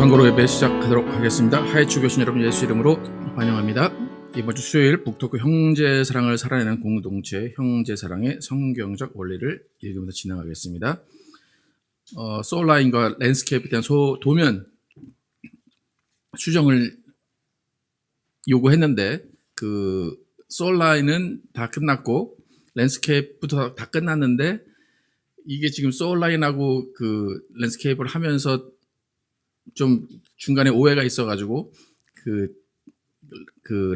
광고로 예배 시작하도록 하겠습니다. 하이츠 교신 여러분 예수 이름으로 환영합니다. 이번 주 수요일 북토크 형제사랑을 살아내는 공동체 형제사랑의 성경적 원리를 읽으면서 진행하겠습니다. 소울라인과 랜드스케이프에 대한 도면 수정을 요구했는데 그 소울라인은 다 끝났고 랜드스케이프도 다 끝났는데 이게 지금 소울라인하고 그 랜드스케이프를 하면서 좀 중간에 오해가 있어가지고 그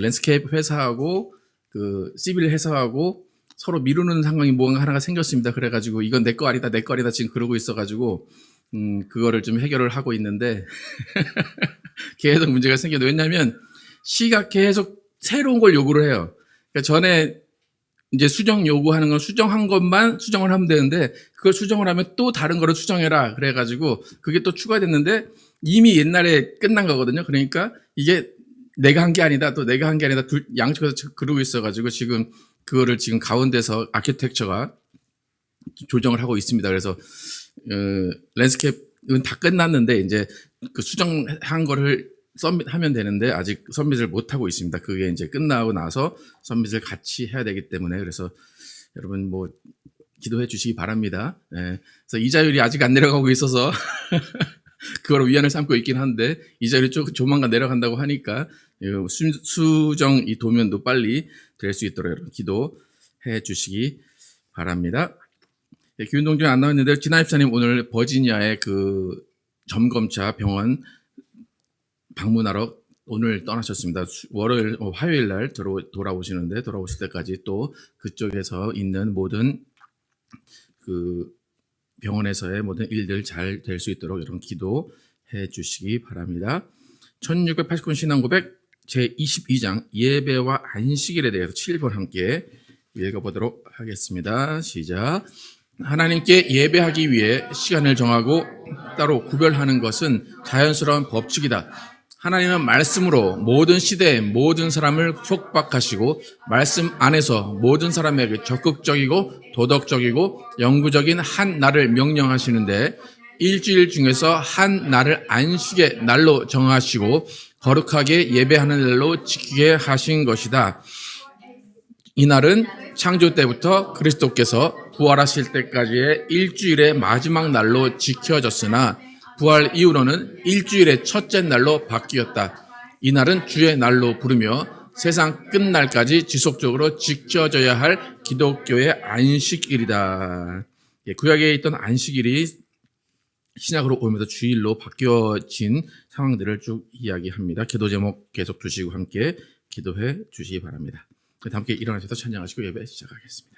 랜드스케이프 회사하고 그 시빌 회사하고 서로 미루는 상황이 뭔가 하나가 생겼습니다. 그래가지고 이건 내 거 아니다, 내 거 아니다 지금 그러고 있어가지고 그거를 좀 해결을 하고 있는데 계속 문제가 생겨요. 왜냐하면 시가 계속 새로운 걸 요구를 해요. 그러니까 전에 이제 수정 요구하는 건 수정한 것만 수정을 하면 되는데 그걸 수정을 하면 또 다른 거를 수정해라 그래가지고 그게 또 추가됐는데 이미 옛날에 끝난 거거든요. 그러니까 이게 내가 한 게 아니다 또 내가 한 게 아니다 양쪽에서 그러고 있어가지고 지금 그거를 지금 가운데서 아키텍처가 조정을 하고 있습니다. 그래서 랜드스케이프는 다 끝났는데 이제 그 수정한 거를 서밋하면 되는데 아직 서밋을 못 하고 있습니다. 그게 이제 끝나고 나서 서밋을 같이 해야 되기 때문에 그래서 여러분 뭐 기도해 주시기 바랍니다. 예. 그래서 이자율이 아직 안 내려가고 있어서 그걸 위안을 삼고 있긴 한데 이자율이 조만간 내려간다고 하니까 수정 이 도면도 빨리 될 수 있도록 여러분 기도해 주시기 바랍니다. 예, 기운동전 안 나왔는데 진아 집사님 오늘 버지니아의 그 점검차 병원 방문하러 오늘 떠나셨습니다. 화요일 날 돌아오시는데 돌아오실 때까지 또 그쪽에서 있는 모든 그 병원에서의 모든 일들 잘 될 수 있도록 여러분 기도해 주시기 바랍니다. 1689년 신앙고백 제22장 예배와 안식일에 대해서 7번 함께 읽어보도록 하겠습니다. 시작. 하나님께 예배하기 위해 시간을 정하고 따로 구별하는 것은 자연스러운 법칙이다. 하나님은 말씀으로 모든 시대의 모든 사람을 속박하시고 말씀 안에서 모든 사람에게 적극적이고 도덕적이고 영구적인 한 날을 명령하시는데 일주일 중에서 한 날을 안식의 날로 정하시고 거룩하게 예배하는 날로 지키게 하신 것이다. 이 날은 창조 때부터 그리스도께서 부활하실 때까지의 일주일의 마지막 날로 지켜졌으나 부활 이후로는 일주일의 첫째 날로 바뀌었다. 이 날은 주의 날로 부르며 세상 끝날까지 지속적으로 지켜져야 할 기독교의 안식일이다. 구약에 있던 안식일이 신약으로 오면서 주일로 바뀌어진 상황들을 쭉 이야기합니다. 기도 제목 계속 두시고 함께 기도해 주시기 바랍니다. 함께 일어나셔서 찬양하시고 예배 시작하겠습니다.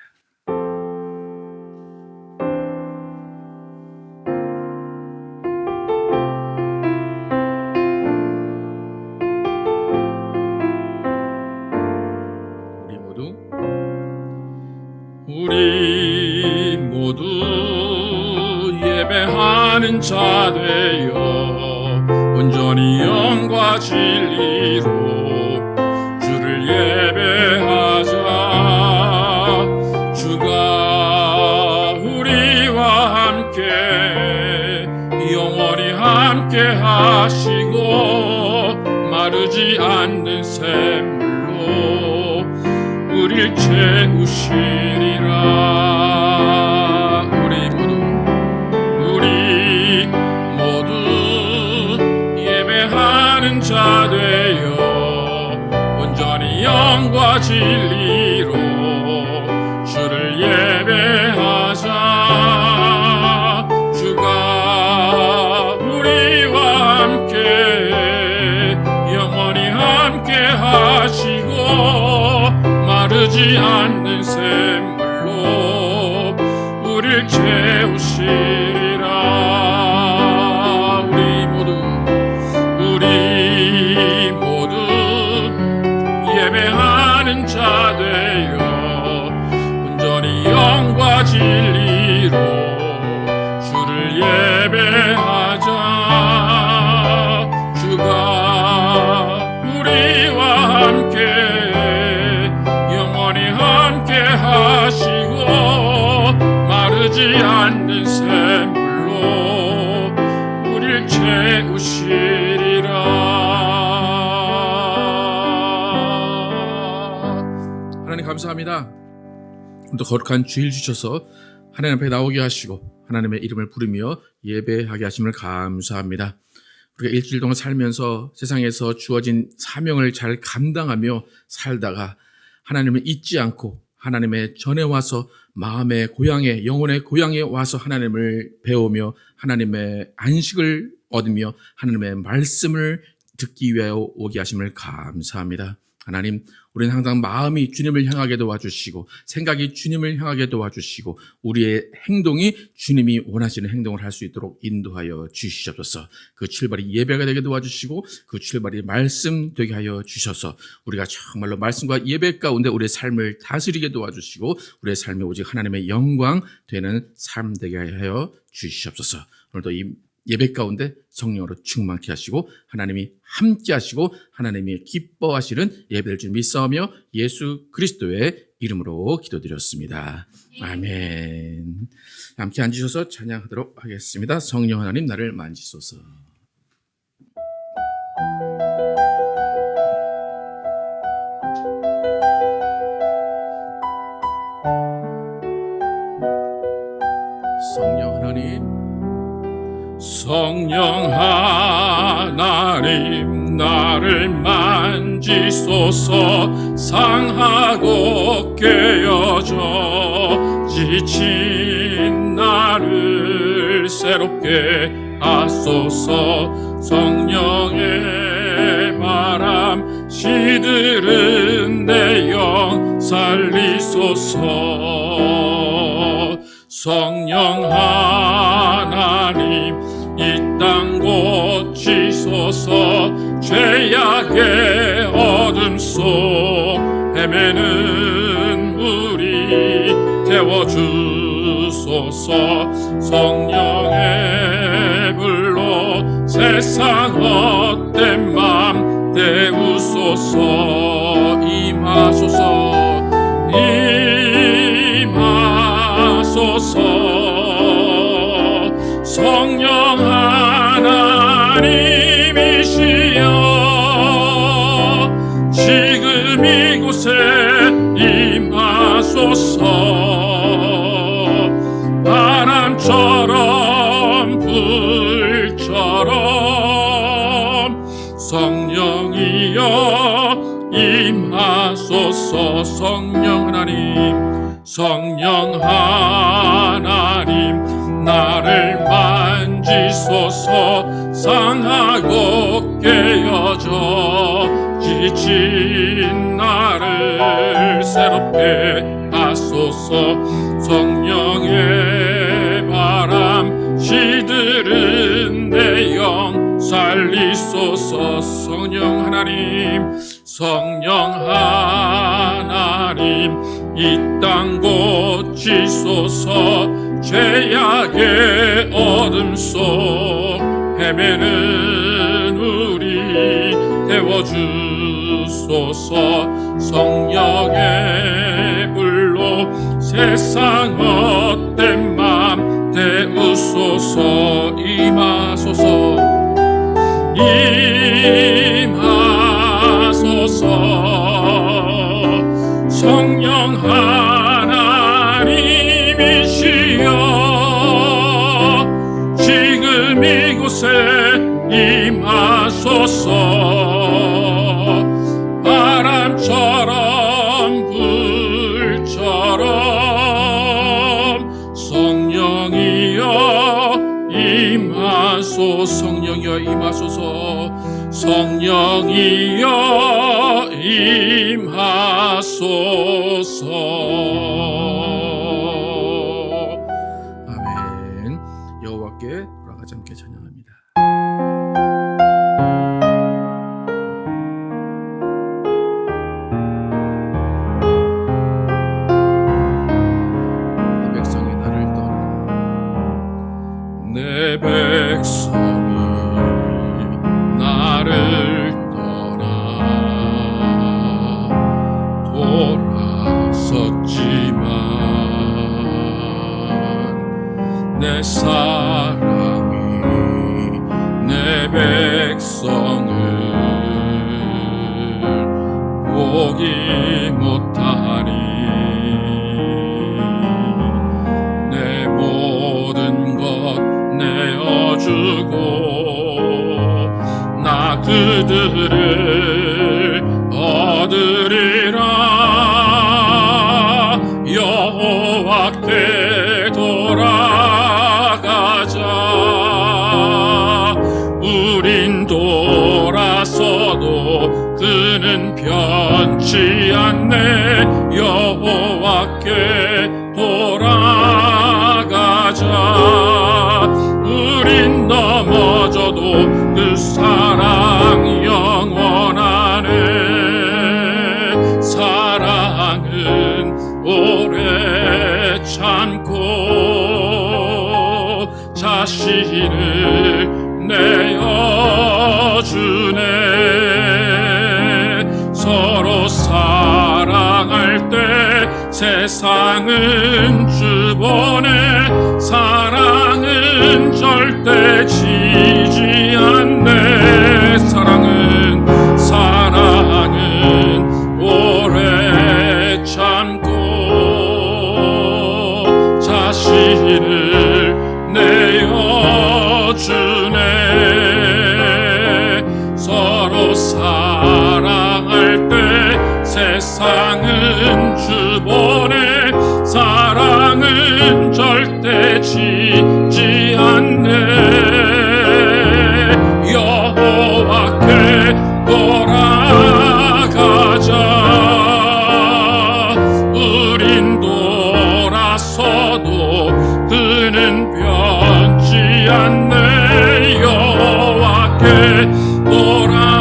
우리 모두 예배하는 자 되어 온전히 영과 진리로 주를 예배하자. 주가 우리와 함께 영원히 함께 하시고 마르지 않는 샘물로 우릴 채우시리라. 우리 모두 예배하는 자 되어 온전히 영과 진리로 주를 예배하자. 주가 우리와 함께 영원히 함께 하시고 마르지 않는 샘물로 우릴 채우시리라. 우리 모두 예배하는 자 되어 온전히 영과 진리로 주를 예배하자. 주가 우리와 함께 영원히 함께 하시고 마르지 않는 감사합니다. 또 거룩한 주일 주셔서 하나님 앞에 나오게 하시고 하나님의 이름을 부르며 예배하게 하심을 감사합니다. 우리가 일주일 동안 살면서 세상에서 주어진 사명을 잘 감당하며 살다가 하나님을 잊지 않고 하나님의 전에 와서 마음의 고향에, 영혼의 고향에 와서 하나님을 배우며 하나님의 안식을 얻으며 하나님의 말씀을 듣기 위하여 오게 하심을 감사합니다. 하나님, 우리는 항상 마음이 주님을 향하게 도와주시고 생각이 주님을 향하게 도와주시고 우리의 행동이 주님이 원하시는 행동을 할 수 있도록 인도하여 주시옵소서. 그 출발이 예배가 되게 도와주시고 그 출발이 말씀 되게 하여 주셔서 우리가 정말로 말씀과 예배 가운데 우리의 삶을 다스리게 도와주시고 우리의 삶이 오직 하나님의 영광 되는 삶 되게 하여 주시옵소서. 오늘도 이 예배 가운데 성령으로 충만케 하시고 하나님이 함께 하시고 하나님이 기뻐하시는 예배를 줄 믿사오며 예수 그리스도의 이름으로 기도드렸습니다. 아멘. 함께 앉으셔서 찬양하도록 하겠습니다. 성령 하나님 나를 만지소서. 성령 하나님, 성령 하나님 나를 만지소서. 상하고 깨어져 지친 나를 새롭게 하소서. 성령의 바람 시들은 내 영 살리소서. 성령 하나님 이 땅 고치소서. 죄악의 어둠 속 헤매는 우리 태워주소서. 성령의 불로 세상 헛된 맘 때우소서. 임하소서. 임하소서. 성령 하나님이시여 지금 이곳에 임하소서. 바람처럼 불처럼 성령이여 임하소서. 성령 하나님, 성령 하나님 나를 만지소서. 상하고 깨어져 지친 나를 새롭게 하소서. 성령의 바람 시들은 내 영 살리소서. 성령 하나님, 성령 하나님 이 땅 고치소서. 죄악의 어둠 속 헤매는 우리 태워주소서. 성령의 불로 세상 헛된 맘 때우소서. 임하소서. 임하소서. 성령 하나님이시여 지금 이곳에 임하소서. 바람처럼 불처럼 성령이여 임하소서. 성령이여 임하소서. 성령이여 임하소서. 아멘. 여호와께 돌아가자 함께 찬양합니다. 내 백성이 나를 떠나 내 백성이 나를 떠나 돌아섰지만 내 사랑이 내 백성을 포기 못하리. 나 그들을 얻으리라. 여호와께 돌아가자. 우린 돌아서도 그는 변치 않네. 여호와께 돌아가자. 우린 넘어져도 그 사랑 영원하네. 사랑은 오래 참고 자신을 내어주네. 서로 사랑할 때 세상은 주보네. 사랑은 절대 지지 않네. 사랑은 오래 참고 자신을 내어주네. 서로 사랑할 때 세상은 주보네. 사랑은 절대 지지 않네. 여호와께 돌아가자. 우린 돌아서도 그는 변치 않네. 여호와께 돌아가자.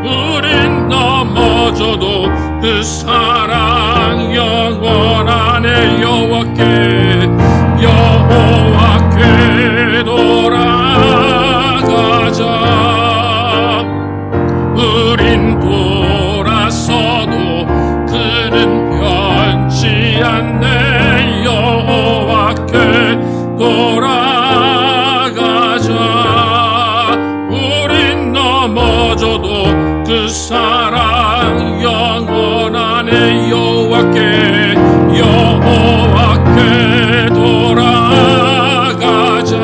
우린 넘어져도 그 사랑 영원하네. 여호와께 돌아가자. 우린 돌아서도 그는 변치 않네. 여호와께 돌아가자. 우린 넘어져도 그 사랑 영원하네. 여호와께 돌아가자.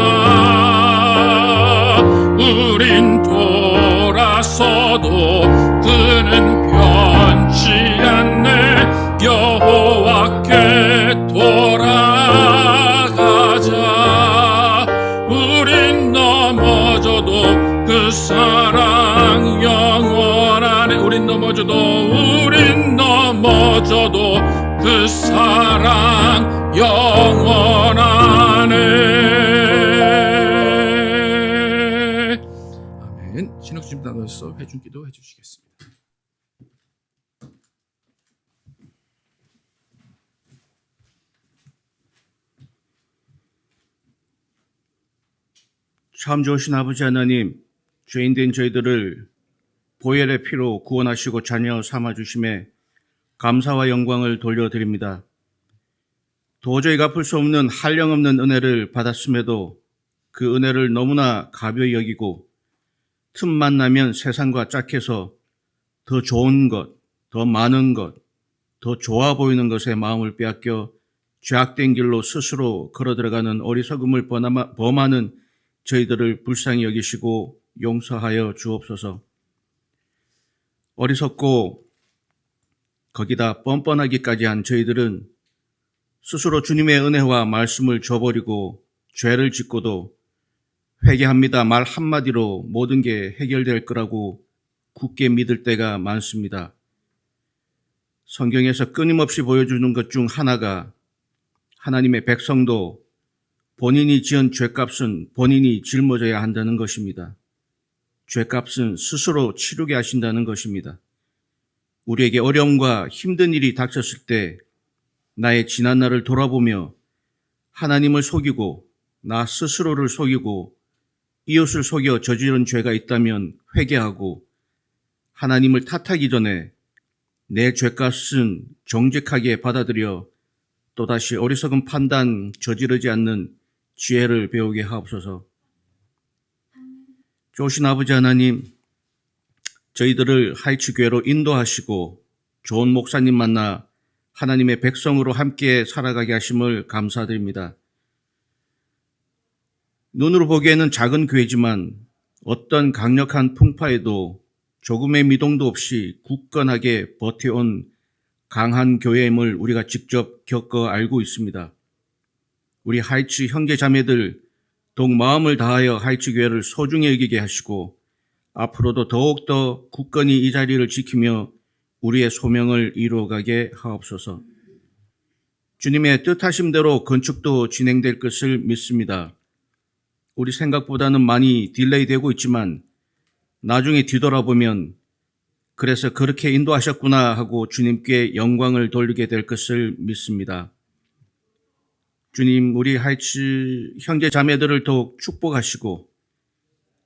우린 돌아서도 그는 변치 않네. 여호와께 돌아가자. 우린 넘어져도 그 사랑 영원하네. 우린 넘어져도 그 사랑 영원하네. 아멘. 신학주님 나눠서 회중기도 해주시겠습니다. 참 좋으신 아버지 하나님, 죄인된 저희들을 보혈의 피로 구원하시고 자녀 삼아주심에 감사와 영광을 돌려드립니다. 도저히 갚을 수 없는 한량없는 은혜를 받았음에도 그 은혜를 너무나 가벼이 여기고 틈만 나면 세상과 짝해서 더 좋은 것, 더 많은 것, 더 좋아 보이는 것에 마음을 빼앗겨 죄악된 길로 스스로 걸어 들어가는 어리석음을 범하는 저희들을 불쌍히 여기시고 용서하여 주옵소서. 어리석고 거기다 뻔뻔하기까지 한 저희들은 스스로 주님의 은혜와 말씀을 저버리고 죄를 짓고도 회개합니다 말 한마디로 모든 게 해결될 거라고 굳게 믿을 때가 많습니다. 성경에서 끊임없이 보여주는 것 중 하나가 하나님의 백성도 본인이 지은 죄값은 본인이 짊어져야 한다는 것입니다. 죄값은 스스로 치르게 하신다는 것입니다. 우리에게 어려움과 힘든 일이 닥쳤을 때 나의 지난 날을 돌아보며 하나님을 속이고 나 스스로를 속이고 이웃을 속여 저지른 죄가 있다면 회개하고 하나님을 탓하기 전에 내 죄값은 정직하게 받아들여 또다시 어리석은 판단 저지르지 않는 지혜를 배우게 하옵소서. 좋으신 아버지 하나님, 저희들을 하이츠교회로 인도하시고 좋은 목사님 만나 하나님의 백성으로 함께 살아가게 하심을 감사드립니다. 눈으로 보기에는 작은 교회지만 어떤 강력한 풍파에도 조금의 미동도 없이 굳건하게 버텨온 강한 교회임을 우리가 직접 겪어 알고 있습니다. 우리 하이츠 형제 자매들 더욱 마음을 다하여 하이츠 교회를 소중히 여기게 하시고 앞으로도 더욱더 굳건히 이 자리를 지키며 우리의 소명을 이루어가게 하옵소서. 주님의 뜻하심대로 건축도 진행될 것을 믿습니다. 우리 생각보다는 많이 딜레이 되고 있지만 나중에 뒤돌아보면 그래서 그렇게 인도하셨구나 하고 주님께 영광을 돌리게 될 것을 믿습니다. 주님, 우리 하이츠 형제 자매들을 더욱 축복하시고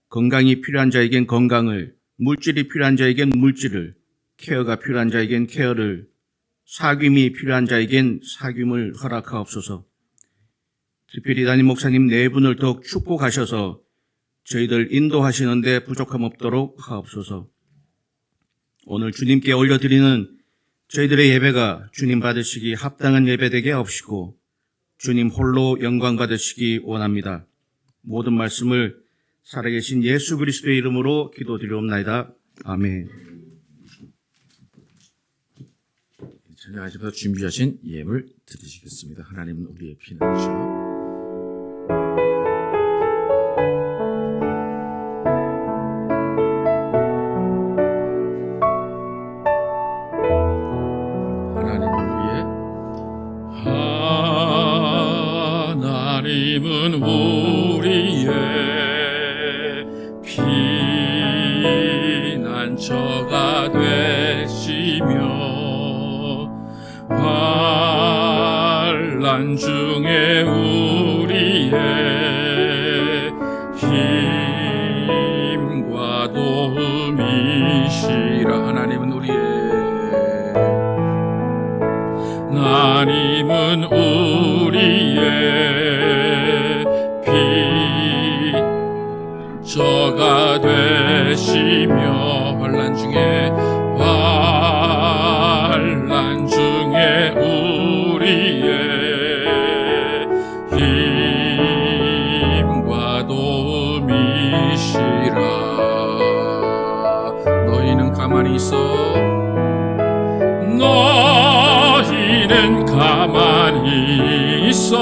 건강이 필요한 자에겐 건강을, 물질이 필요한 자에겐 물질을, 케어가 필요한 자에겐 케어를, 사귐이 필요한 자에겐 사귐을 허락하옵소서. 특별히 담임 목사님 네 분을 더욱 축복하셔서 저희들 인도하시는데 부족함 없도록 하옵소서. 오늘 주님께 올려드리는 저희들의 예배가 주님 받으시기 합당한 예배 되게 하옵시고 주님 홀로 영광 받으시기 원합니다. 모든 말씀을 살아계신 예수 그리스도의 이름으로 기도드리옵나이다. 아멘. 찬양하시면서 준비하신 예물 드리시겠습니다. 하나님은 우리의 피난처. 하나님은 우리의 피난처가 되시며 환난 중에 우리의 힘과 도움이시라. 하나님은 우리의 피난처가 되시며 환난 중에 우리의 힘과 도움이시라. 너희는 가만히 있어. 너희는 가만히 있어.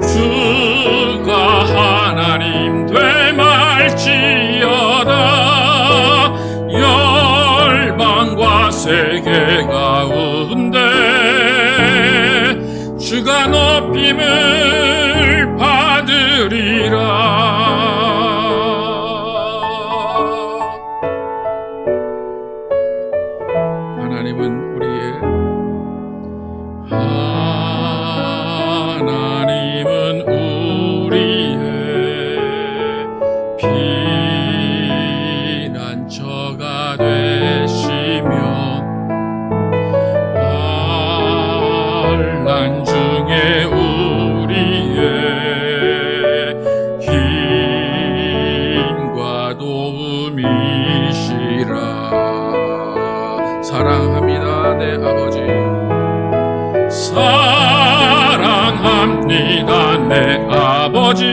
주가 하나님 되말지어다. 열방과 세계 가운데 주가 높임을 받으리라. 하나님은 우리의 피난처가 되시며 환난 중에 우리의 힘과 도움이시라. 사랑합니다 내 아버지. 사랑합니다 내 아버지.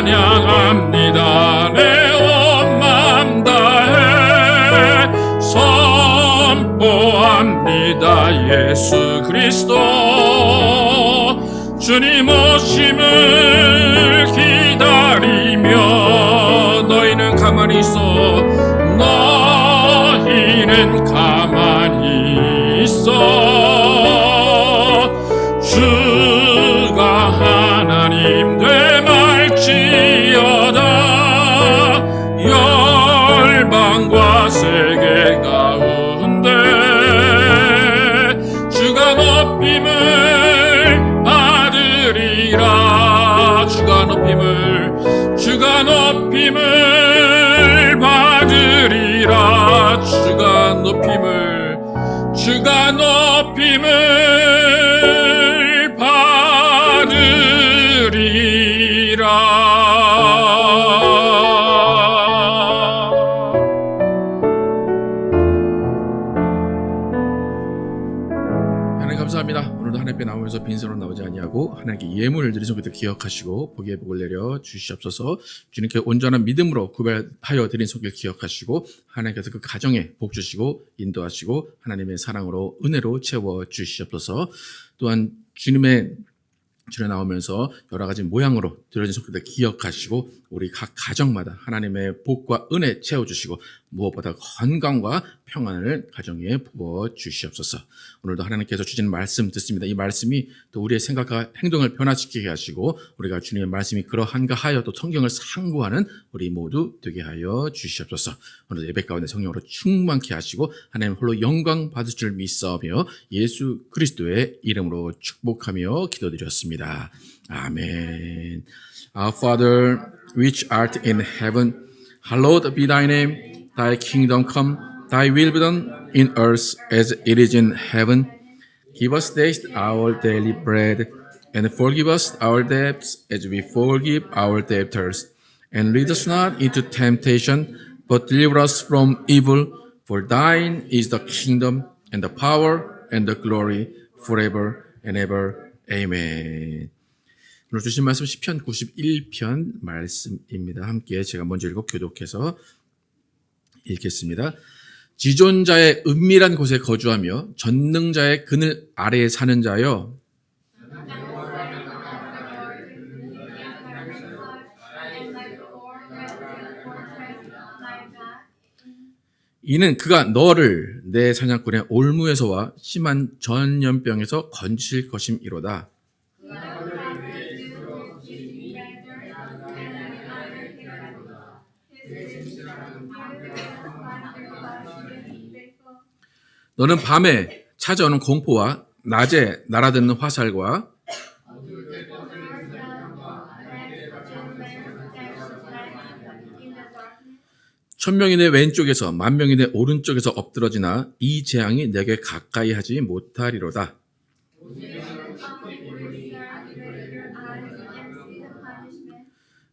찬양합니다 내 온 맘 다해. 선포합니다 예수 그리스도. 주님 오심을 기다리며 너희는 가만히 있어. 너희는 가만히 있어. 주가 하나님 되말지어다. 열방과 세계 가운데 주가 높임을 받으리라. 주가 높임을 받으리라. 주가 높임을 받으리라. 하나님 감사합니다. 오늘도 하나님께 나오면서 하나님께 예물을 드린 손길들 기억하시고 복의 복을 내려 주시옵소서. 주님께 온전한 믿음으로 구별하여 드린 손길 기억하시고 하나님께서 그 가정에 복 주시고 인도하시고 하나님의 사랑으로 은혜로 채워 주시옵소서. 또한 주님의 주에 나오면서 여러 가지 모양으로 드려진 손길들 기억하시고 우리 각 가정마다 하나님의 복과 은혜 채워주시고 무엇보다 건강과 평안을 가정에 부어 주시옵소서. 오늘도 하나님께서 주시는 말씀 듣습니다. 이 말씀이 또 우리의 생각과 행동을 변화시키게 하시고 우리가 주님의 말씀이 그러한가 하여 또 성경을 상고하는 우리 모두 되게 하여 주시옵소서. 오늘도 예배 가운데 성령으로 충만케 하시고 하나님 홀로 영광 받으실 줄 믿사오며 예수 그리스도의 이름으로 축복하며 기도드렸습니다. 아멘. Our Father, which art in heaven, hallowed be thy name. Thy kingdom come, thy will be done in earth as it is in heaven. Give us this our daily bread, and forgive us our debts as we forgive our debtors. And lead us not into temptation, but deliver us from evil. For thine is the kingdom, and the power, and the glory, forever and ever. Amen. 오늘 주신 말씀 시편 91편 말씀입니다. 함께 제가 먼저 읽고 교독해서 읽겠습니다. 지존자의 은밀한 곳에 거주하며 전능자의 그늘 아래에 사는 자여, 이는 그가 너를 내 사냥꾼의 올무에서와 심한 전염병에서 건지실 것임이로다. 너는 밤에 찾아오는 공포와 낮에 날아드는 화살과 천명이 내 왼쪽에서 만명이 내 오른쪽에서 엎드러지나 이 재앙이 내게 가까이 하지 못하리로다.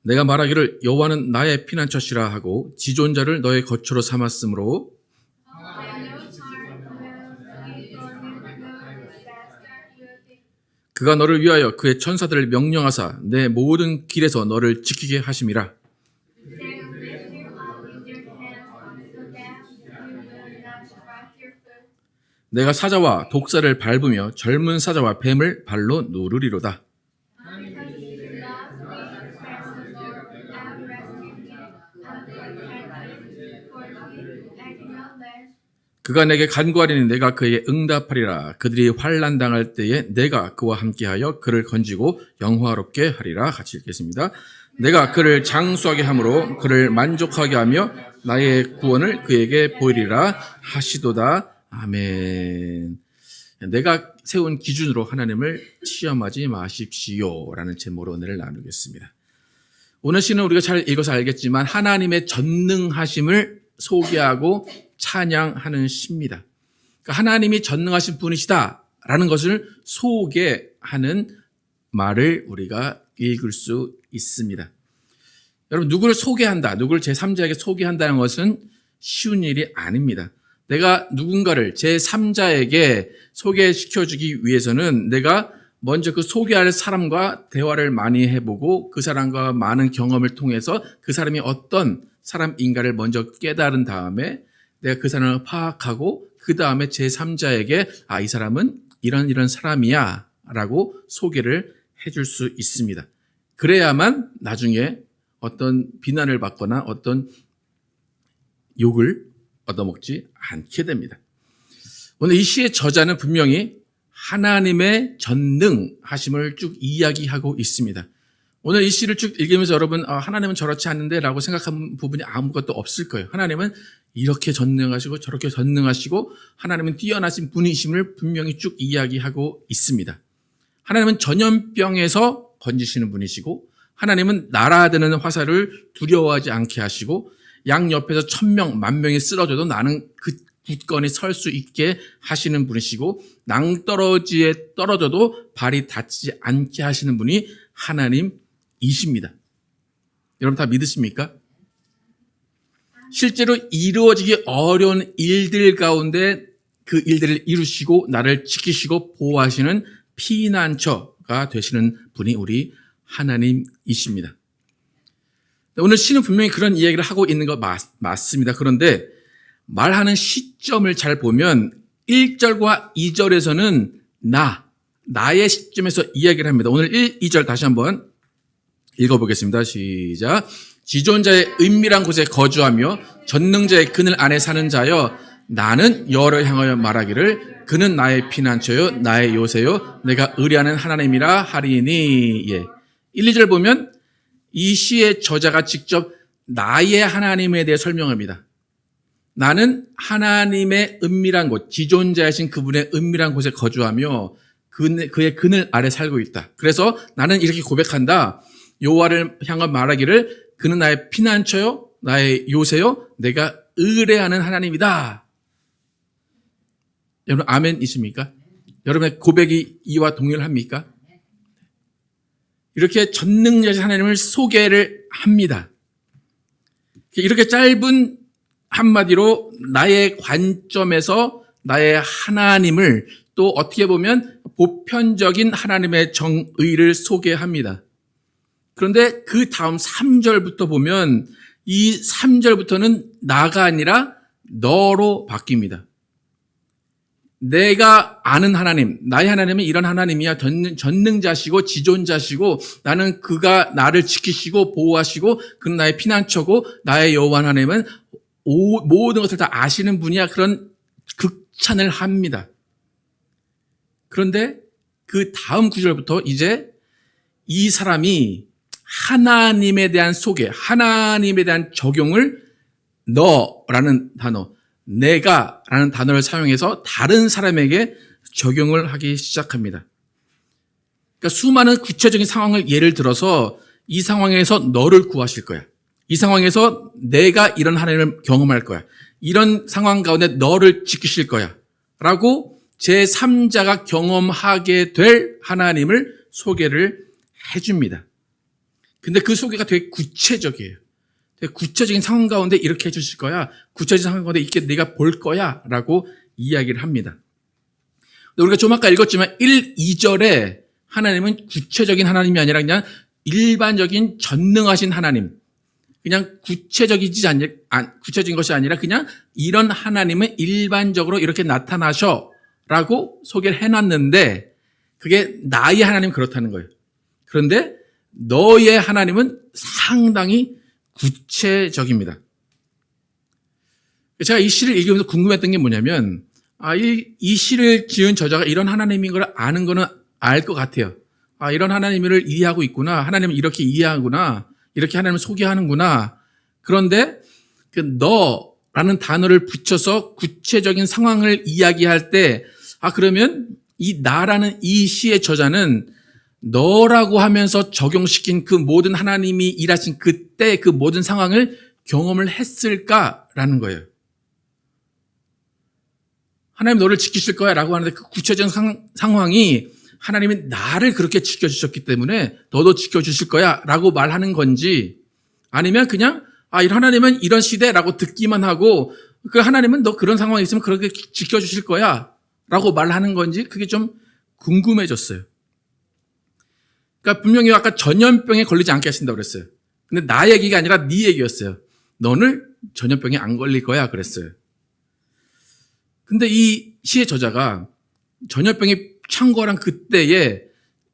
내가 말하기를 여호와는 나의 피난처시라 하고 지존자를 너의 거처로 삼았으므로 그가 너를 위하여 그의 천사들을 명령하사 내 모든 길에서 너를 지키게 하심이라. 내가 사자와 독사를 밟으며 젊은 사자와 뱀을 발로 누르리로다. 그가 내게 간구하리니 내가 그에게 응답하리라. 그들이 환난 당할 때에 내가 그와 함께하여 그를 건지고 영화롭게 하리라. 같이 읽겠습니다. 내가 그를 장수하게 함으로 그를 만족하게 하며 나의 구원을 그에게 보이리라 하시도다. 아멘. 내가 세운 기준으로 하나님을 시험하지 마십시오 라는 제목으로 오늘 나누겠습니다. 오늘 시는 우리가 잘 읽어서 알겠지만 하나님의 전능하심을 소개하고 찬양하는 시입니다. 그러니까 하나님이 전능하신 분이시다라는 것을 소개하는 말을 우리가 읽을 수 있습니다. 여러분, 누구를 소개한다, 누구를 제3자에게 소개한다는 것은 쉬운 일이 아닙니다. 내가 누군가를 제3자에게 소개시켜주기 위해서는 내가 먼저 그 소개할 사람과 대화를 많이 해보고 그 사람과 많은 경험을 통해서 그 사람이 어떤 사람인가를 먼저 깨달은 다음에 내가 그 사람을 파악하고 그 다음에 제3자에게 이 사람은 이런 사람이야 라고 소개를 해줄 수 있습니다. 그래야만 나중에 어떤 비난을 받거나 어떤 욕을 얻어먹지 않게 됩니다. 오늘 이 시의 저자는 분명히 하나님의 전능하심을 쭉 이야기하고 있습니다. 오늘 이 시를 쭉 읽으면서 여러분 하나님은 저렇지 않는데 라고 생각한 부분이 아무것도 없을 거예요. 하나님은 이렇게 전능하시고 저렇게 전능하시고 하나님은 뛰어나신 분이심을 분명히 쭉 이야기하고 있습니다. 하나님은 전염병에서 건지시는 분이시고 하나님은 날아드는 화살을 두려워하지 않게 하시고 양 옆에서 1000명, 10,000명이 쓰러져도 나는 그 굳건히 설 수 있게 하시는 분이시고 낭떠러지에 떨어져도 발이 다치지 않게 하시는 분이 하나님이십니다. 여러분 다 믿으십니까? 실제로 이루어지기 어려운 일들 가운데 그 일들을 이루시고 나를 지키시고 보호하시는 피난처, 통로가 되시는 분이 우리 하나님이십니다. 오늘 시는 분명히 그런 이야기를 하고 있는 거 맞습니다. 그런데 말하는 시점을 잘 보면 1절과 2절에서는 나의 시점에서 이야기를 합니다. 오늘 1, 2절 다시 한번 읽어보겠습니다. 시작. 지존자의 은밀한 곳에 거주하며 전능자의 그늘 안에 사는 자여 나는 여호와를 향하여 말하기를 그는 나의 피난처요 나의 요새요 내가 의뢰하는 하나님이라 하리니. 1, 2절 보면 이 시의 저자가 직접 나의 하나님에 대해 설명합니다. 나는 하나님의 은밀한 곳, 지존자이신 그분의 은밀한 곳에 거주하며 그의 그늘 아래 살고 있다. 그래서 나는 이렇게 고백한다. 여호와를 향하여 말하기를 그는 나의 피난처요, 나의 요새요, 내가 의뢰하는 하나님이다. 여러분 아멘이십니까? 여러분의 고백이 이와 동일합니까? 이렇게 전능자신 하나님을 소개를 합니다. 이렇게 짧은 한마디로 나의 관점에서 나의 하나님을 또 어떻게 보면 보편적인 하나님의 정의를 소개합니다. 그런데 그 다음 3절부터 보면 이 3절부터는 나가 아니라 너로 바뀝니다. 내가 아는 하나님, 나의 하나님은 이런 하나님이야. 전능자시고 지존자시고 나는 그가 나를 지키시고 보호하시고 그는 나의 피난처고 나의 여호와 하나님은 모든 것을 다 아시는 분이야. 그런 극찬을 합니다. 그런데 그 다음 구절부터 이제 이 사람이 하나님에 대한 소개, 하나님에 대한 적용을 너라는 단어, 내가라는 단어를 사용해서 다른 사람에게 적용을 하기 시작합니다. 그러니까 수많은 구체적인 상황을 예를 들어서 이 상황에서 너를 구하실 거야. 이 상황에서 내가 이런 하나님을 경험할 거야. 이런 상황 가운데 너를 지키실 거야. 라고 제3자가 경험하게 될 하나님을 소개를 해줍니다. 근데 그 소개가 되게 구체적이에요. 되게 구체적인 상황 가운데 이렇게 해주실 거야. 구체적인 상황 가운데 이렇게 네가 볼 거야. 라고 이야기를 합니다. 우리가 좀 아까 읽었지만 1, 2절에 하나님은 구체적인 하나님이 아니라 그냥 일반적인 전능하신 하나님. 그냥 구체적인 것이 아니라 그냥 이런 하나님은 일반적으로 이렇게 나타나셔. 라고 소개를 해놨는데 그게 나의 하나님 그렇다는 거예요. 그런데 너의 하나님은 상당히 구체적입니다. 제가 이 시를 읽으면서 궁금했던 게 뭐냐면 이 시를 지은 저자가 이런 하나님인 걸 아는 거는 알 것 같아요. 이런 하나님을 이해하고 있구나. 하나님을 이렇게 이해하구나. 이렇게 하나님을 소개하는구나. 그런데 그 너라는 단어를 붙여서 구체적인 상황을 이야기할 때 그러면 이 나라는 이 시의 저자는 너라고 하면서 적용시킨 그 모든 하나님이 일하신 그때 그 모든 상황을 경험을 했을까라는 거예요. 하나님 너를 지키실 거야 라고 하는데 그 구체적인 상황이 하나님이 나를 그렇게 지켜주셨기 때문에 너도 지켜주실 거야 라고 말하는 건지 아니면 그냥 이 하나님은 이런 시대라고 듣기만 하고 그 하나님은 너 그런 상황이 있으면 그렇게 지켜주실 거야 라고 말하는 건지 그게 좀 궁금해졌어요. 그러니까 분명히 아까 전염병에 걸리지 않게 하신다고 그랬어요. 근데 나 얘기가 아니라 네 얘기였어요. 너는 전염병에 안 걸릴 거야 그랬어요. 근데 이 시의 저자가 전염병이 창궐한 그때에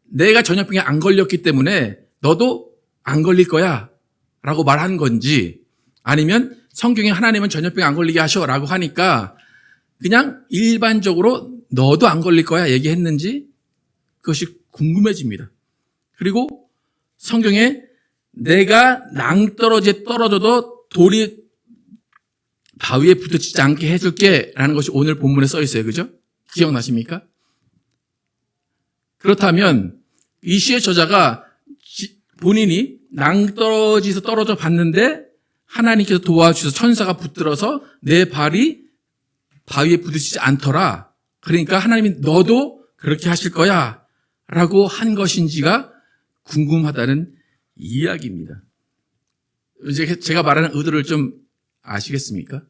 내가 전염병에 안 걸렸기 때문에 너도 안 걸릴 거야 라고 말한 건지 아니면 성경에 하나님은 전염병에 안 걸리게 하셔 라고 하니까 그냥 일반적으로 너도 안 걸릴 거야 얘기했는지 그것이 궁금해집니다. 그리고 성경에 내가 낭떠러지에 떨어져도 돌이 바위에 부딪히지 않게 해줄게 라는 것이 오늘 본문에 써 있어요. 그죠? 기억나십니까? 그렇다면 이 시의 저자가 본인이 낭떠러지에서 떨어져 봤는데 하나님께서 도와주셔서 천사가 붙들어서 내 발이 바위에 부딪히지 않더라. 그러니까 하나님이 너도 그렇게 하실 거야 라고 한 것인지가 궁금하다는 이야기입니다. 이제 제가 말하는 의도를 좀 아시겠습니까?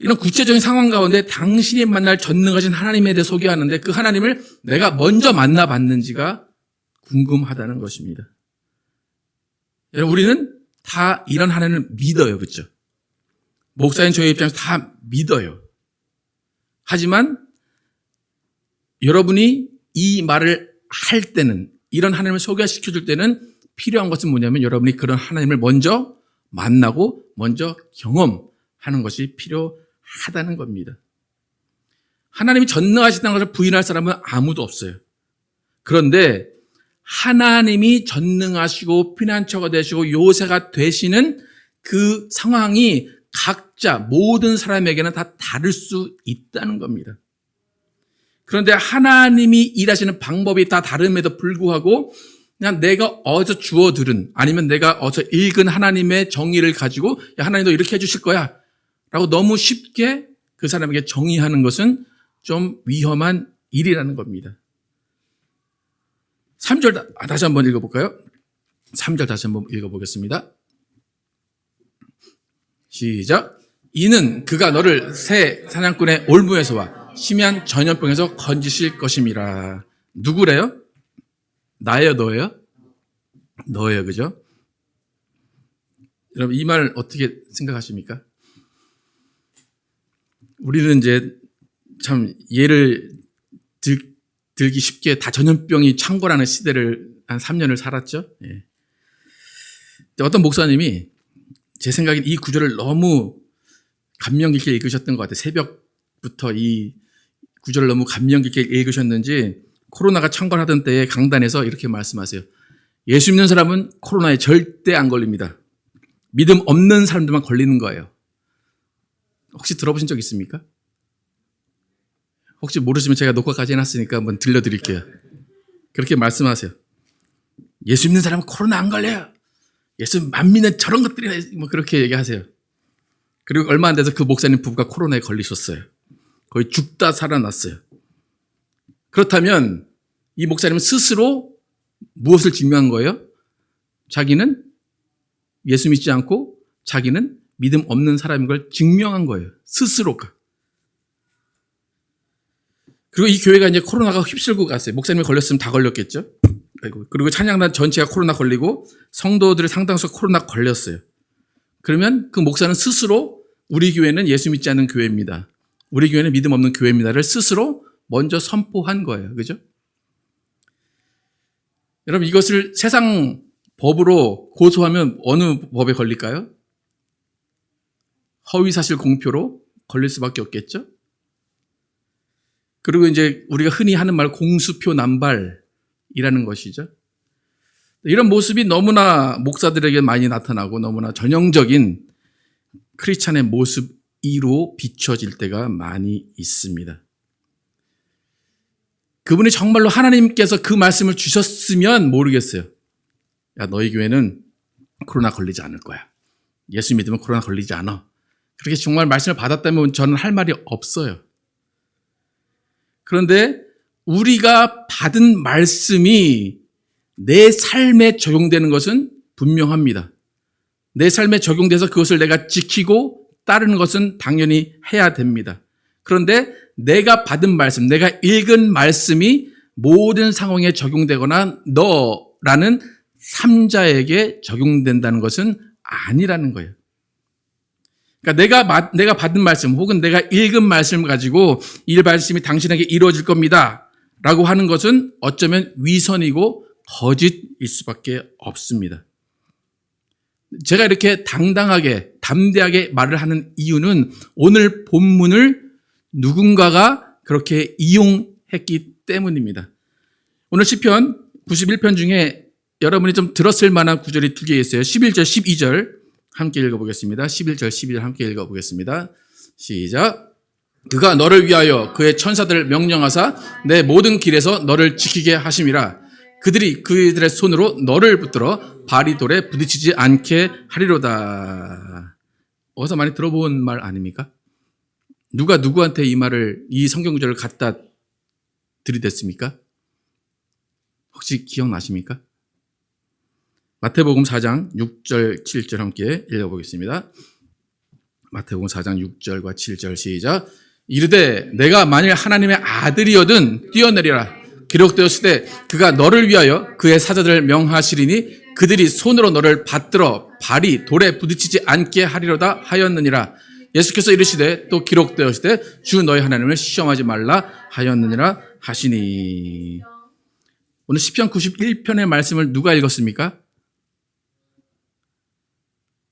이런 구체적인 상황 가운데 당신이 만날 전능하신 하나님에 대해 소개하는데 그 하나님을 내가 먼저 만나봤는지가 궁금하다는 것입니다. 여러분, 우리는 다 이런 하나님을 믿어요. 그렇죠? 목사인 저의 입장에서 다 믿어요. 하지만 여러분이 이 말을 할 때는, 이런 하나님을 소개시켜줄 때는 필요한 것은 뭐냐면 여러분이 그런 하나님을 먼저 만나고 먼저 경험하는 것이 필요하다는 겁니다. 하나님이 전능하시다는 것을 부인할 사람은 아무도 없어요. 그런데 하나님이 전능하시고 피난처가 되시고 요새가 되시는 그 상황이 각자 모든 사람에게는 다 다를 수 있다는 겁니다. 그런데 하나님이 일하시는 방법이 다 다름에도 불구하고 그냥 내가 어디서 주워 들은 아니면 내가 어디서 읽은 하나님의 정의를 가지고 야, 하나님도 이렇게 해주실 거야 라고 너무 쉽게 그 사람에게 정의하는 것은 좀 위험한 일이라는 겁니다. 3절 다시 한번 읽어볼까요? 3절 다시 한번 읽어보겠습니다. 시작. 이는 그가 너를 새 사냥꾼의 올무에서와 심한 전염병에서 건지실 것임이라. 누구래요? 나예요, 너예요? 너예요, 그죠? 여러분, 이 말 어떻게 생각하십니까? 우리는 이제 참 예를 들기 쉽게 다 전염병이 창궐하는 시대를 한 3년을 살았죠. 예. 어떤 목사님이 제 생각엔 이 구절을 너무 감명 깊게 읽으셨던 것 같아요. 새벽부터 이 구절을 너무 감명 깊게 읽으셨는지 코로나가 창궐하던 때에 강단에서 이렇게 말씀하세요. 예수 믿는 사람은 코로나에 절대 안 걸립니다. 믿음 없는 사람들만 걸리는 거예요. 혹시 들어보신 적 있습니까? 혹시 모르시면 제가 녹화까지 해놨으니까 한번 들려드릴게요. 그렇게 말씀하세요. 예수 믿는 사람은 코로나 안 걸려요. 예수 만민은 저런 것들이 뭐 그렇게 얘기하세요. 그리고 얼마 안 돼서 그 목사님 부부가 코로나에 걸리셨어요. 거의 죽다 살아났어요. 그렇다면 이 목사님은 스스로 무엇을 증명한 거예요? 자기는 예수 믿지 않고 자기는 믿음 없는 사람인 걸 증명한 거예요. 스스로가. 그리고 이 교회가 이제 코로나가 휩쓸고 갔어요. 목사님이 걸렸으면 다 걸렸겠죠? 그리고 찬양단 전체가 코로나 걸리고 성도들의 상당수 코로나 걸렸어요. 그러면 그 목사는 스스로 우리 교회는 예수 믿지 않는 교회입니다. 우리 교회는 믿음 없는 교회입니다를 스스로 먼저 선포한 거예요. 그죠? 여러분, 이것을 세상 법으로 고소하면 어느 법에 걸릴까요? 허위사실 공표로 걸릴 수밖에 없겠죠? 그리고 이제 우리가 흔히 하는 말 공수표 남발이라는 것이죠. 이런 모습이 너무나 목사들에게 많이 나타나고 너무나 전형적인 크리스찬의 모습으로 비춰질 때가 많이 있습니다. 그분이 정말로 하나님께서 그 말씀을 주셨으면 모르겠어요. 야, 너희 교회는 코로나 걸리지 않을 거야. 예수 믿으면 코로나 걸리지 않아. 그렇게 정말 말씀을 받았다면 저는 할 말이 없어요. 그런데 우리가 받은 말씀이 내 삶에 적용되는 것은 분명합니다. 내 삶에 적용돼서 그것을 내가 지키고 따르는 것은 당연히 해야 됩니다. 그런데 내가 받은 말씀, 내가 읽은 말씀이 모든 상황에 적용되거나 너라는 3자에게 적용된다는 것은 아니라는 거예요. 그러니까 내가 받은 말씀 혹은 내가 읽은 말씀을 가지고 이 말씀이 당신에게 이루어질 겁니다 라고 하는 것은 어쩌면 위선이고 거짓일 수밖에 없습니다. 제가 이렇게 당당하게 담대하게 말을 하는 이유는 오늘 본문을 누군가가 그렇게 이용했기 때문입니다. 오늘 시편 91편 중에 여러분이 좀 들었을 만한 구절이 두 개 있어요. 11절, 12절 함께 읽어보겠습니다. 11절, 12절 함께 읽어보겠습니다. 시작. 그가 너를 위하여 그의 천사들을 명령하사 내 모든 길에서 너를 지키게 하심이라. 그들이 그들의 손으로 너를 붙들어 발이 돌에 부딪히지 않게 하리로다. 어디서 많이 들어본 말 아닙니까? 누가 누구한테 이 말을, 이 성경 구절을 갖다 들이댔습니까? 혹시 기억나십니까? 마태복음 4장 6절, 7절 함께 읽어보겠습니다. 마태복음 4장 6절과 7절 시작. 이르되 내가 만일 하나님의 아들이거든 뛰어내리라. 기록되었을 때 그가 너를 위하여 그의 사자들을 명하시리니 그들이 손으로 너를 받들어 발이 돌에 부딪히지 않게 하리로다 하였느니라. 예수께서 이르시되 또 기록되었을 때 주 너희 하나님을 시험하지 말라 하였느니라 하시니. 오늘 시편 91편의 말씀을 누가 읽었습니까?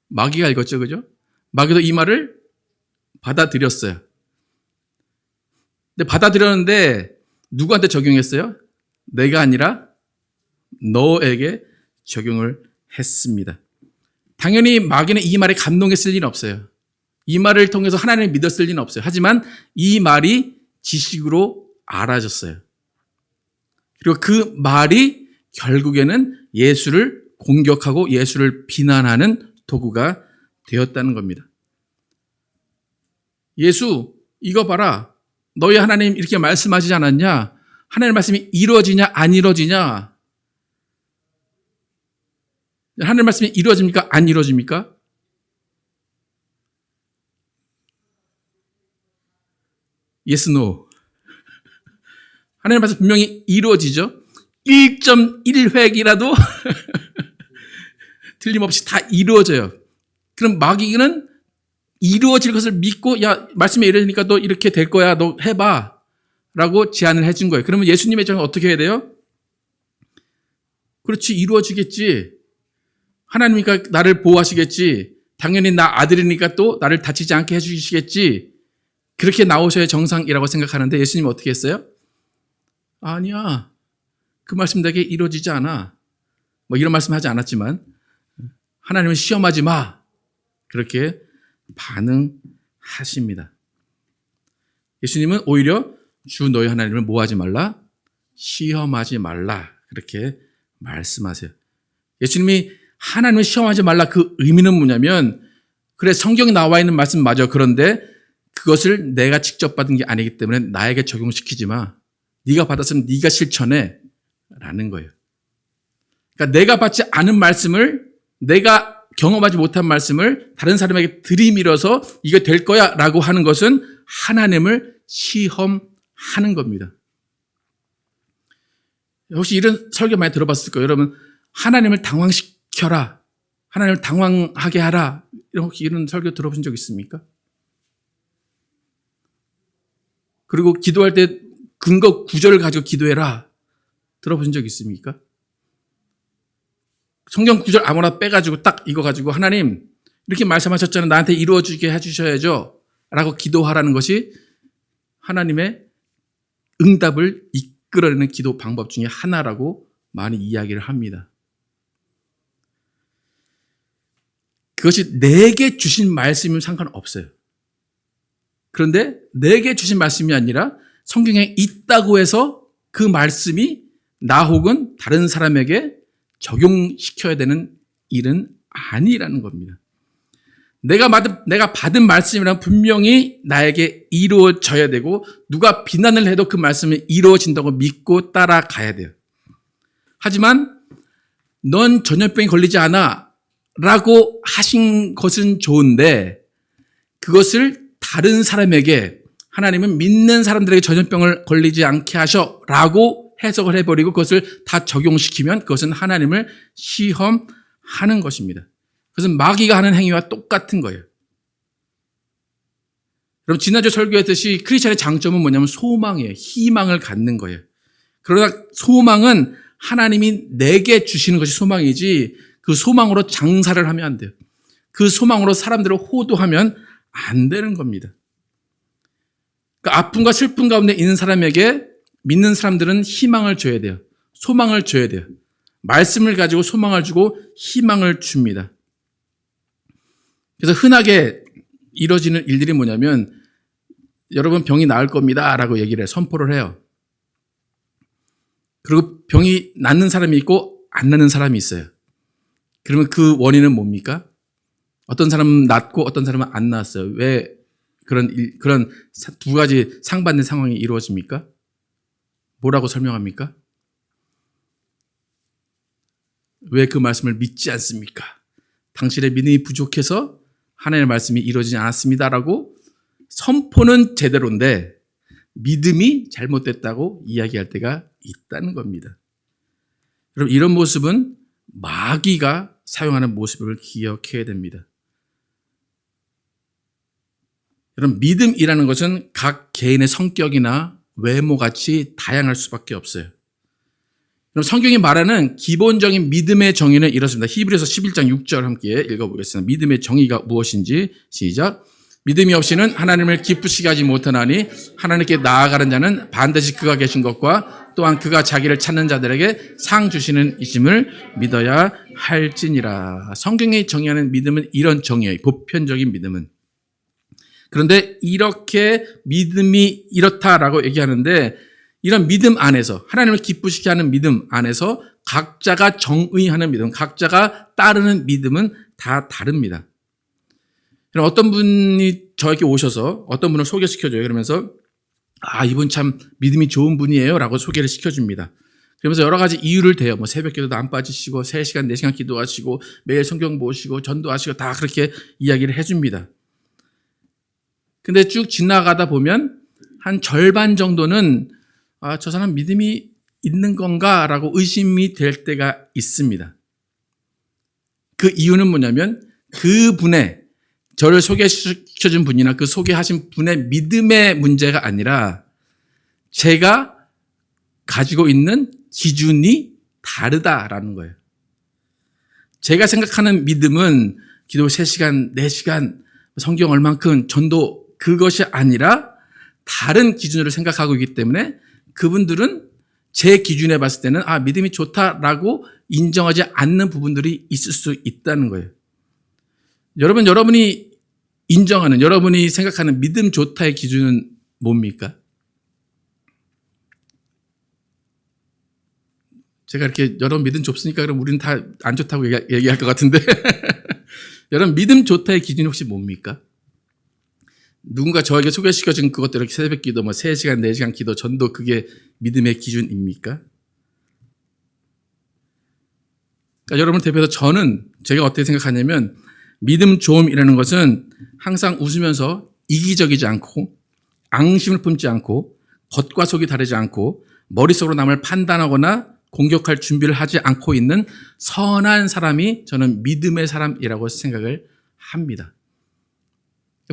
마귀가 읽었죠, 그죠? 마귀도 이 말을 받아들였어요. 근데 받아들였는데 누구한테 적용했어요? 내가 아니라 너에게 적용을 했습니다. 당연히 마귀는 이 말에 감동했을 리는 없어요. 이 말을 통해서 하나님을 믿었을 리는 없어요. 하지만 이 말이 지식으로 알아졌어요. 그리고 그 말이 결국에는 예수를 공격하고 예수를 비난하는 도구가 되었다는 겁니다. 예수, 이거 봐라. 너희 하나님 이렇게 말씀하시지 않았냐? 하나님의 말씀이 이루어지냐 안 이루어지냐? 하나님의 말씀이 이루어집니까 안 이루어집니까? Yes, no. 하나님의 말씀 분명히 이루어지죠. 1.1획이라도 틀림없이 다 이루어져요. 그럼 마귀는 이루어질 것을 믿고 야 말씀에 이르니까 너 이렇게 될 거야. 너 해봐. 라고 제안을 해준 거예요. 그러면 예수님의 입장은 어떻게 해야 돼요? 그렇지 이루어지겠지. 하나님이니까 나를 보호하시겠지. 당연히 나 아들이니까 또 나를 다치지 않게 해주시겠지. 그렇게 나오셔야 정상이라고 생각하는데 예수님은 어떻게 했어요? 아니야. 그 말씀 내게 이루어지지 않아. 뭐 이런 말씀 하지 않았지만 하나님은 시험하지 마. 그렇게 반응하십니다. 예수님은 오히려 주 너희 하나님을 뭐 하지 말라? 시험하지 말라. 그렇게 말씀하세요. 예수님이 하나님을 시험하지 말라 그 의미는 뭐냐면 그래 성경에 나와 있는 말씀 맞아. 그런데 그것을 내가 직접 받은 게 아니기 때문에 나에게 적용시키지 마. 네가 받았으면 네가 실천해. 라는 거예요. 그러니까 내가 받지 않은 말씀을 내가 경험하지 못한 말씀을 다른 사람에게 들이밀어서 이거 될 거야 라고 하는 것은 하나님을 시험하는 겁니다. 혹시 이런 설교 많이 들어봤을 거예요. 여러분 하나님을 당황시켜라. 하나님을 당황하게 하라. 혹시 이런 설교 들어보신 적 있습니까? 그리고 기도할 때 근거 구절을 가지고 기도해라. 들어보신 적 있습니까? 성경 구절 아무나 빼가지고 딱 이거 가지고 하나님 이렇게 말씀하셨잖아요. 나한테 이루어지게 해주셔야죠. 라고 기도하라는 것이 하나님의 응답을 이끌어내는 기도 방법 중에 하나라고 많이 이야기를 합니다. 그것이 내게 주신 말씀이면 상관없어요. 그런데 내게 주신 말씀이 아니라 성경에 있다고 해서 그 말씀이 나 혹은 다른 사람에게 적용시켜야 되는 일은 아니라는 겁니다. 내가 받은 말씀이란 분명히 나에게 이루어져야 되고 누가 비난을 해도 그 말씀이 이루어진다고 믿고 따라가야 돼요. 하지만 넌 전염병이 걸리지 않아 라고 하신 것은 좋은데 그것을 다른 사람에게 하나님은 믿는 사람들에게 전염병을 걸리지 않게 하셔 라고 해석을 해버리고 그것을 다 적용시키면 그것은 하나님을 시험하는 것입니다. 그것은 마귀가 하는 행위와 똑같은 거예요. 그럼 지난주 설교했듯이 크리스천의 장점은 뭐냐면 소망이에요. 희망을 갖는 거예요. 그러나 소망은 하나님이 내게 주시는 것이 소망이지 그 소망으로 장사를 하면 안 돼요. 그 소망으로 사람들을 호도하면 안 되는 겁니다. 그러니까 아픔과 슬픔 가운데 있는 사람에게 믿는 사람들은 희망을 줘야 돼요. 소망을 줘야 돼요. 말씀을 가지고 소망을 주고 희망을 줍니다. 그래서 흔하게 이루어지는 일들이 뭐냐면 여러분 병이 나을 겁니다 라고 얘기를 선포를 해요. 그리고 병이 낫는 사람이 있고 안 낫는 사람이 있어요. 그러면 그 원인은 뭡니까? 어떤 사람은 낫고 어떤 사람은 안 낫어요. 왜 그런 두 가지 상반된 상황이 이루어집니까? 뭐라고 설명합니까? 왜 그 말씀을 믿지 않습니까? 당신의 믿음이 부족해서 하나님의 말씀이 이루어지지 않았습니다라고 선포는 제대로인데 믿음이 잘못됐다고 이야기할 때가 있다는 겁니다. 여러분, 이런 모습은 마귀가 사용하는 모습을 기억해야 됩니다. 여러분, 믿음이라는 것은 각 개인의 성격이나 외모같이 다양할 수밖에 없어요. 그럼 성경이 말하는 기본적인 믿음의 정의는 이렇습니다. 히브리서 11장 6절 함께 읽어보겠습니다. 믿음의 정의가 무엇인지 시작. 믿음이 없이는 하나님을 기쁘시게 하지 못하나니 하나님께 나아가는 자는 반드시 그가 계신 것과 또한 그가 자기를 찾는 자들에게 상 주시는 이심을 믿어야 할지니라. 성경이 정의하는 믿음은 이런 정의예요. 보편적인 믿음은. 그런데 이렇게 믿음이 이렇다라고 얘기하는데 이런 믿음 안에서 하나님을 기쁘시게 하는 믿음 안에서 각자가 정의하는 믿음, 각자가 따르는 믿음은 다 다릅니다. 어떤 분이 저에게 오셔서 어떤 분을 소개시켜줘요. 그러면서 이분 참 믿음이 좋은 분이에요 라고 소개를 시켜줍니다. 그러면서 여러 가지 이유를 대요. 뭐 새벽 기도도 안 빠지시고 3시간, 4시간 기도하시고 매일 성경 보시고 전도하시고 다 그렇게 이야기를 해줍니다. 근데 쭉 지나가다 보면 한 절반 정도는 저 사람 믿음이 있는 건가 라고 의심이 될 때가 있습니다. 그 이유는 뭐냐면 그분의 저를 소개시켜준 분이나 그 소개하신 분의 믿음의 문제가 아니라 제가 가지고 있는 기준이 다르다라는 거예요. 제가 생각하는 믿음은 기도 3시간, 4시간, 성경 얼만큼, 전도 그것이 아니라 다른 기준으로 생각하고 있기 때문에 그분들은 제 기준에 봤을 때는 믿음이 좋다라고 인정하지 않는 부분들이 있을 수 있다는 거예요. 여러분이 인정하는, 여러분이 생각하는 믿음 좋다의 기준은 뭡니까? 제가 이렇게 여러분 믿음 좋습니까? 그럼 우리는 다 안 좋다고 얘기할 것 같은데. 여러분 믿음 좋다의 기준이 혹시 뭡니까? 누군가 저에게 소개시켜준 그것들, 이렇게 새벽 기도, 3시간, 4시간 기도, 전도, 그게 믿음의 기준입니까? 그러니까 여러분을 대표해서 제가 어떻게 생각하냐면, 믿음 좋음이라는 것은 항상 웃으면서 이기적이지 않고, 앙심을 품지 않고, 겉과 속이 다르지 않고, 머릿속으로 남을 판단하거나 공격할 준비를 하지 않고 있는 선한 사람이 저는 믿음의 사람이라고 생각을 합니다.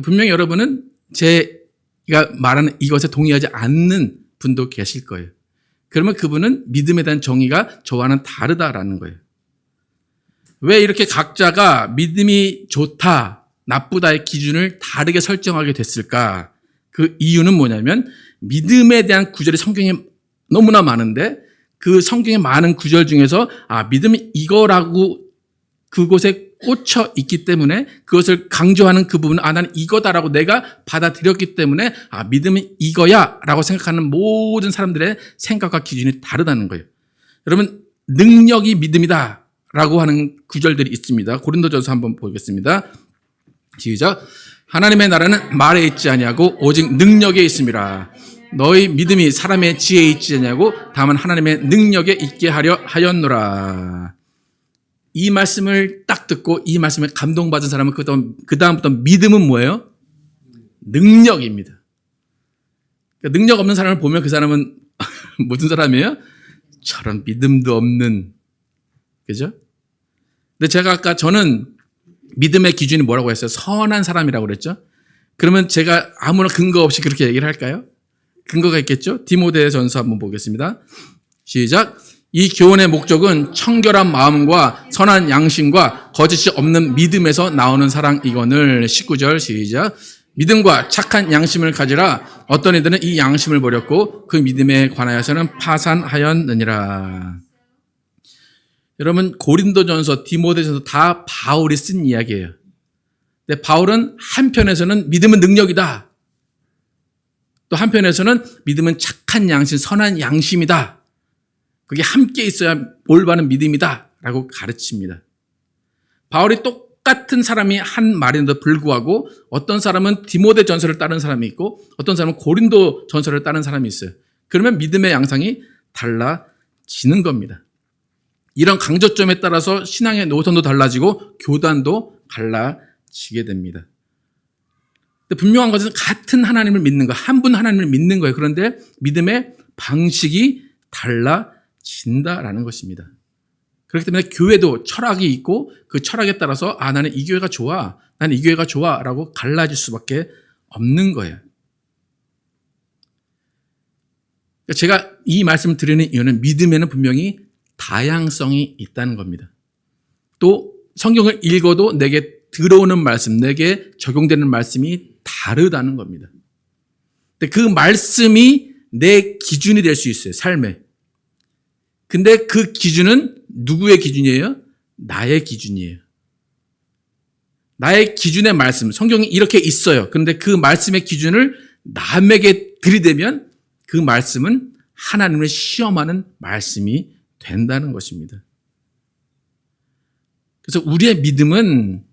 분명히 여러분은 제가 말하는 이것에 동의하지 않는 분도 계실 거예요. 그러면 그분은 믿음에 대한 정의가 저와는 다르다라는 거예요. 왜 이렇게 각자가 믿음이 좋다, 나쁘다의 기준을 다르게 설정하게 됐을까? 그 이유는 뭐냐면 믿음에 대한 구절이 성경에 너무나 많은데 그 성경의 많은 구절 중에서 믿음이 이거라고 그곳에 꽂혀 있기 때문에 그것을 강조하는 그 부분은 나는 이거다라고 내가 받아들였기 때문에 믿음은 이거야 라고 생각하는 모든 사람들의 생각과 기준이 다르다는 거예요. 여러분, 능력이 믿음이다 라고 하는 구절들이 있습니다. 고린도전서 한번 보겠습니다. 시작. 하나님의 나라는 말에 있지 아니하고 오직 능력에 있음이라. 너희 믿음이 사람의 지혜에 있지 아니하고 다만 하나님의 능력에 있게 하려 하였노라. 이 말씀을 딱 듣고 이 말씀에 감동받은 사람은 그 다음부터 믿음은 뭐예요? 능력입니다. 그러니까 능력 없는 사람을 보면 그 사람은 무슨 사람이에요? 저런 믿음도 없는, 그죠? 근데 제가 아까 저는 믿음의 기준이 뭐라고 했어요? 선한 사람이라고 그랬죠? 그러면 제가 아무나 근거 없이 그렇게 얘기를 할까요? 근거가 있겠죠? 디모데전서 한번 보겠습니다. 시작. 이 교훈의 목적은 청결한 마음과 선한 양심과 거짓이 없는 믿음에서 나오는 사랑이거늘. 19절 시작. 믿음과 착한 양심을 가지라. 어떤 이들은 이 양심을 버렸고 그 믿음에 관하여서는 파산하였느니라. 여러분, 고린도전서, 디모데전서 다 바울이 쓴 이야기예요. 근데 바울은 한편에서는 믿음은 능력이다. 또 한편에서는 믿음은 착한 양심, 선한 양심이다. 그게 함께 있어야 올바른 믿음이다 라고 가르칩니다. 바울이 똑같은 사람이 한 말인데도 불구하고 어떤 사람은 디모데 전서를 따른 사람이 있고 어떤 사람은 고린도 전서를 따른 사람이 있어요. 그러면 믿음의 양상이 달라지는 겁니다. 이런 강조점에 따라서 신앙의 노선도 달라지고 교단도 달라지게 됩니다. 근데 분명한 것은 같은 하나님을 믿는 거, 한 분 하나님을 믿는 거예요. 그런데 믿음의 방식이 달라진다라는 것입니다. 그렇기 때문에 교회도 철학이 있고 그 철학에 따라서 나는 이 교회가 좋아, 나는 이 교회가 좋아 라고 갈라질 수밖에 없는 거예요. 제가 이 말씀을 드리는 이유는 믿음에는 분명히 다양성이 있다는 겁니다. 또 성경을 읽어도 내게 들어오는 말씀, 내게 적용되는 말씀이 다르다는 겁니다. 근데 그 말씀이 내 기준이 될 수 있어요, 삶에. 근데 그 기준은 누구의 기준이에요? 나의 기준이에요. 나의 기준의 말씀, 성경이 이렇게 있어요. 그런데 그 말씀의 기준을 남에게 들이대면 그 말씀은 하나님을 시험하는 말씀이 된다는 것입니다. 그래서 우리의 믿음은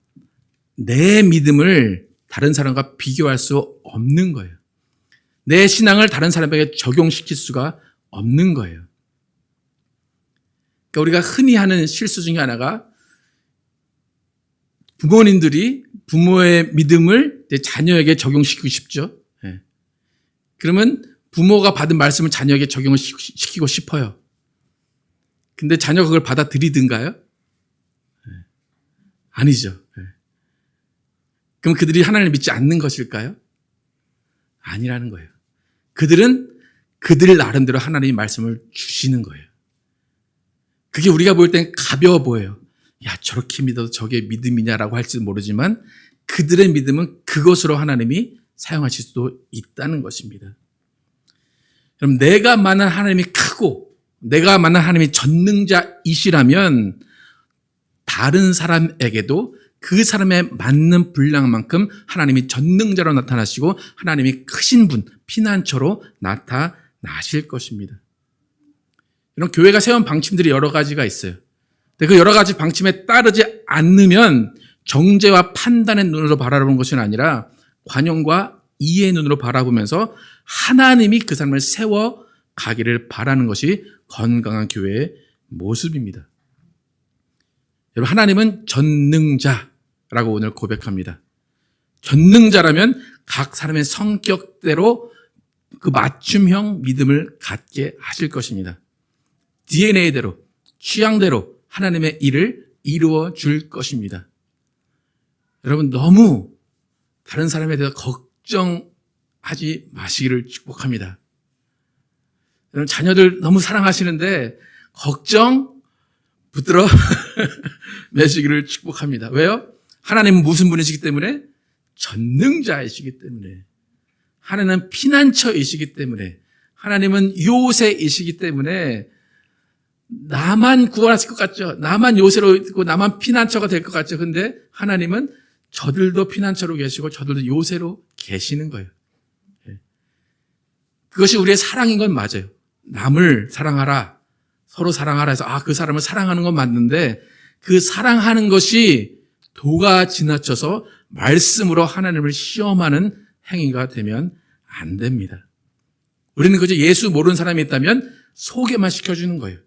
내 믿음을 다른 사람과 비교할 수 없는 거예요. 내 신앙을 다른 사람에게 적용시킬 수가 없는 거예요. 그러니까 우리가 흔히 하는 실수 중에 하나가 부모님들이 부모의 믿음을 자녀에게 적용시키고 싶죠. 그러면 부모가 받은 말씀을 자녀에게 적용을 시키고 싶어요. 근데 자녀가 그걸 받아들이든가요? 아니죠. 그럼 그들이 하나님을 믿지 않는 것일까요? 아니라는 거예요. 그들은 그들 나름대로 하나님의 말씀을 주시는 거예요. 그게 우리가 볼 땐 가벼워 보여요. 야, 저렇게 믿어도 저게 믿음이냐라고 할지도 모르지만 그들의 믿음은 그것으로 하나님이 사용하실 수도 있다는 것입니다. 그럼 내가 만난 하나님이 크고 내가 만난 하나님이 전능자이시라면 다른 사람에게도 그 사람에 맞는 분량만큼 하나님이 전능자로 나타나시고 하나님이 크신 분, 피난처로 나타나실 것입니다. 이런 교회가 세운 방침들이 여러 가지가 있어요. 근데 그 여러 가지 방침에 따르지 않으면 정죄와 판단의 눈으로 바라보는 것이 아니라 관용과 이해의 눈으로 바라보면서 하나님이 그 사람을 세워가기를 바라는 것이 건강한 교회의 모습입니다. 여러분, 하나님은 전능자라고 오늘 고백합니다. 전능자라면 각 사람의 성격대로 그 맞춤형 믿음을 갖게 하실 것입니다. DNA대로, 취향대로 하나님의 일을 이루어 줄 것입니다. 여러분, 너무 다른 사람에 대해서 걱정하지 마시기를 축복합니다. 여러분, 자녀들 너무 사랑하시는데 걱정 붙들어 매시기를 축복합니다. 왜요? 하나님은 무슨 분이시기 때문에? 전능자이시기 때문에. 하나님은 피난처이시기 때문에. 하나님은 요새이시기 때문에 나만 구원하실 것 같죠? 나만 요새로 있고 나만 피난처가 될 것 같죠? 근데 하나님은 저들도 피난처로 계시고 저들도 요새로 계시는 거예요. 그것이 우리의 사랑인 건 맞아요. 남을 사랑하라, 서로 사랑하라 해서 그 사람을 사랑하는 건 맞는데 그 사랑하는 것이 도가 지나쳐서 말씀으로 하나님을 시험하는 행위가 되면 안 됩니다. 우리는 그저 예수 모르는 사람이 있다면 소개만 시켜주는 거예요.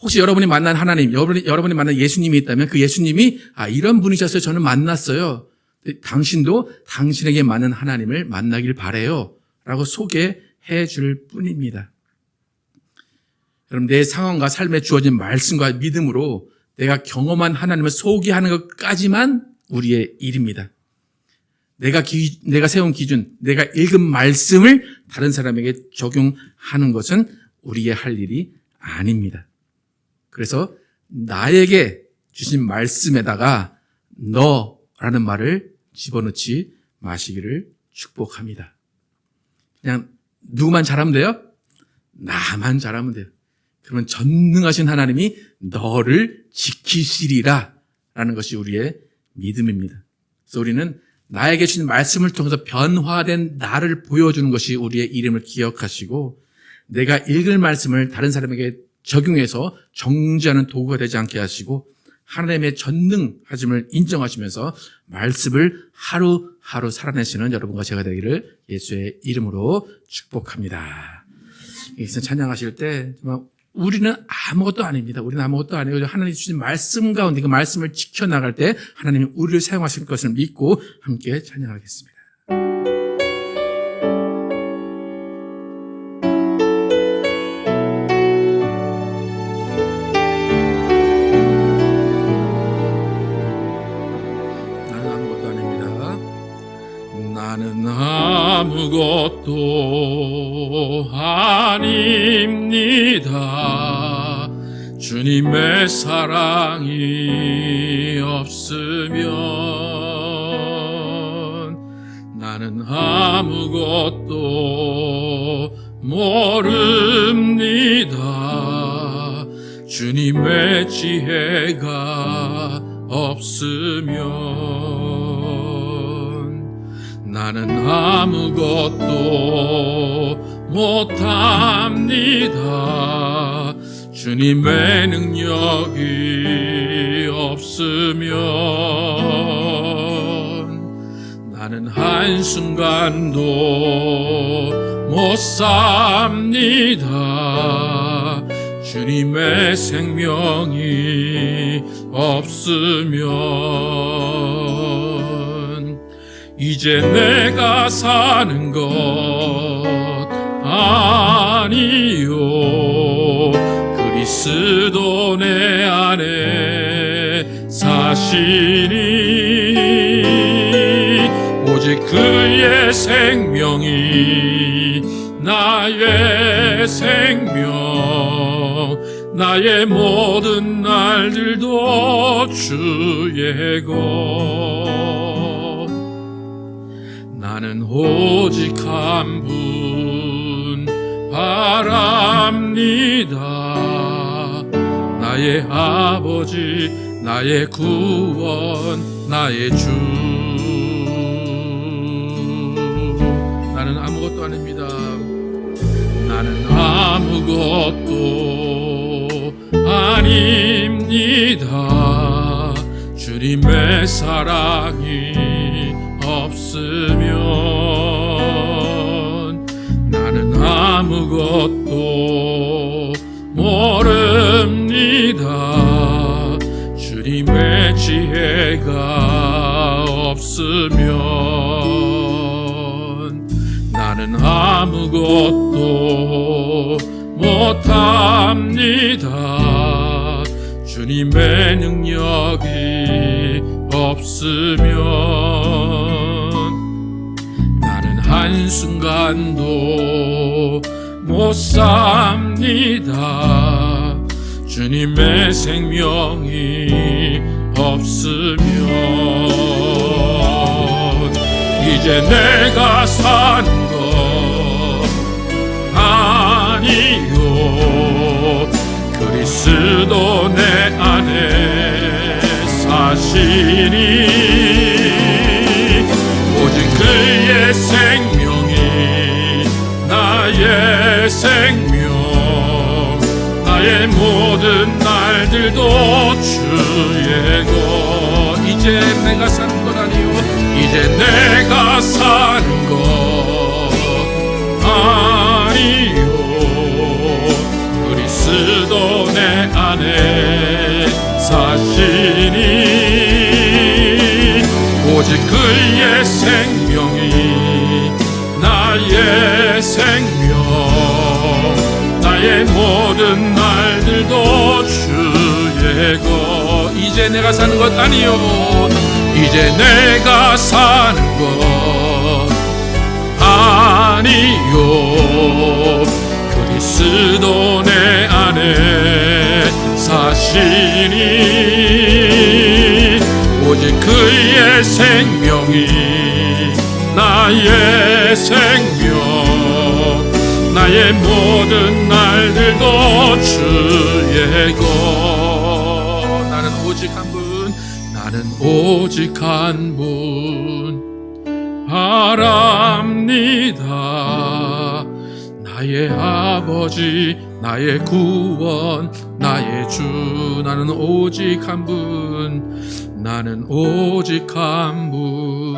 혹시 여러분이 만난 하나님, 여러분이 만난 예수님이 있다면 그 예수님이 이런 분이셨어요. 저는 만났어요. 당신도 당신에게 맞는 하나님을 만나길 바라요. 라고 소개해 줄 뿐입니다. 여러분, 내 상황과 삶에 주어진 말씀과 믿음으로 내가 경험한 하나님을 소개하는 것까지만 우리의 일입니다. 내가 세운 기준, 내가 읽은 말씀을 다른 사람에게 적용하는 것은 우리의 할 일이 아닙니다. 그래서 나에게 주신 말씀에다가 너라는 말을 집어넣지 마시기를 축복합니다. 그냥 누구만 잘하면 돼요? 나만 잘하면 돼요. 그러면 전능하신 하나님이 너를 지키시리라 라는 것이 우리의 믿음입니다. 그래서 우리는 나에게 주신 말씀을 통해서 변화된 나를 보여주는 것이 우리의 이름을 기억하시고 내가 읽을 말씀을 다른 사람에게 적용해서 정죄하는 도구가 되지 않게 하시고 하나님의 전능하심을 인정하시면서 말씀을 하루하루 살아내시는 여러분과 제가 되기를 예수의 이름으로 축복합니다. 여기서 찬양하실 때 정말 우리는 아무것도 아닙니다. 우리는 아무것도 아니고 하나님 주신 말씀 가운데 그 말씀을 지켜나갈 때 하나님이 우리를 사용하실 것을 믿고 함께 찬양하겠습니다. 나는 아무것도 아닙니다. 주님의 사랑이 없으면 나는 아무것도 모릅니다. 주님의 지혜가 없으면 나는 아무것도 못합니다. 주님의 능력이 없으면 나는 한순간도 못 삽니다. 주님의 생명이 없으면 이제 내가 사는 것 아니요 그리스도 내 안에 사시니 오직 그의 생명이 나의 생명 나의 모든 날들도 주의 것 나는 오직 한 분 바랍니다. 나의 아버지 나의 구원 나의 주 나는 아무것도 아닙니다. 나는 아무것도 아닙니다. 주님의 사랑이 없으면 나는 아무것도 모릅니다. 주님의 지혜가 없으면 나는 아무것도 못합니다. 주님의 능력이 없으면 나는 한순간도 못 삽니다. 주님의 생명이 없으면 이제 내가 사는 것 아니요 그리스도 내 안에 사시니 오직 그의 생명이 나의 생명 나의 모든 날들도 주의 것 이제 내가 사는 것 아니요 이제 내가 사는 것 아니요 그리스도 내 안에 사시니 오직 그의 생명이 나의 생명 나의 모든 날들도 주의 것 이제 내가 사는 것 아니요 이제 내가 사는 것 아니요 그리스도 내 안에 사시니 오직 그의 생명이 나의 생명 나의 모든 날들도 주의 것 나는 오직 한 분 나는 오직 한 분 바랍니다. 나의 아버지 나의 구원 나의 주 나는 오직 한 분 나는 오직 한 분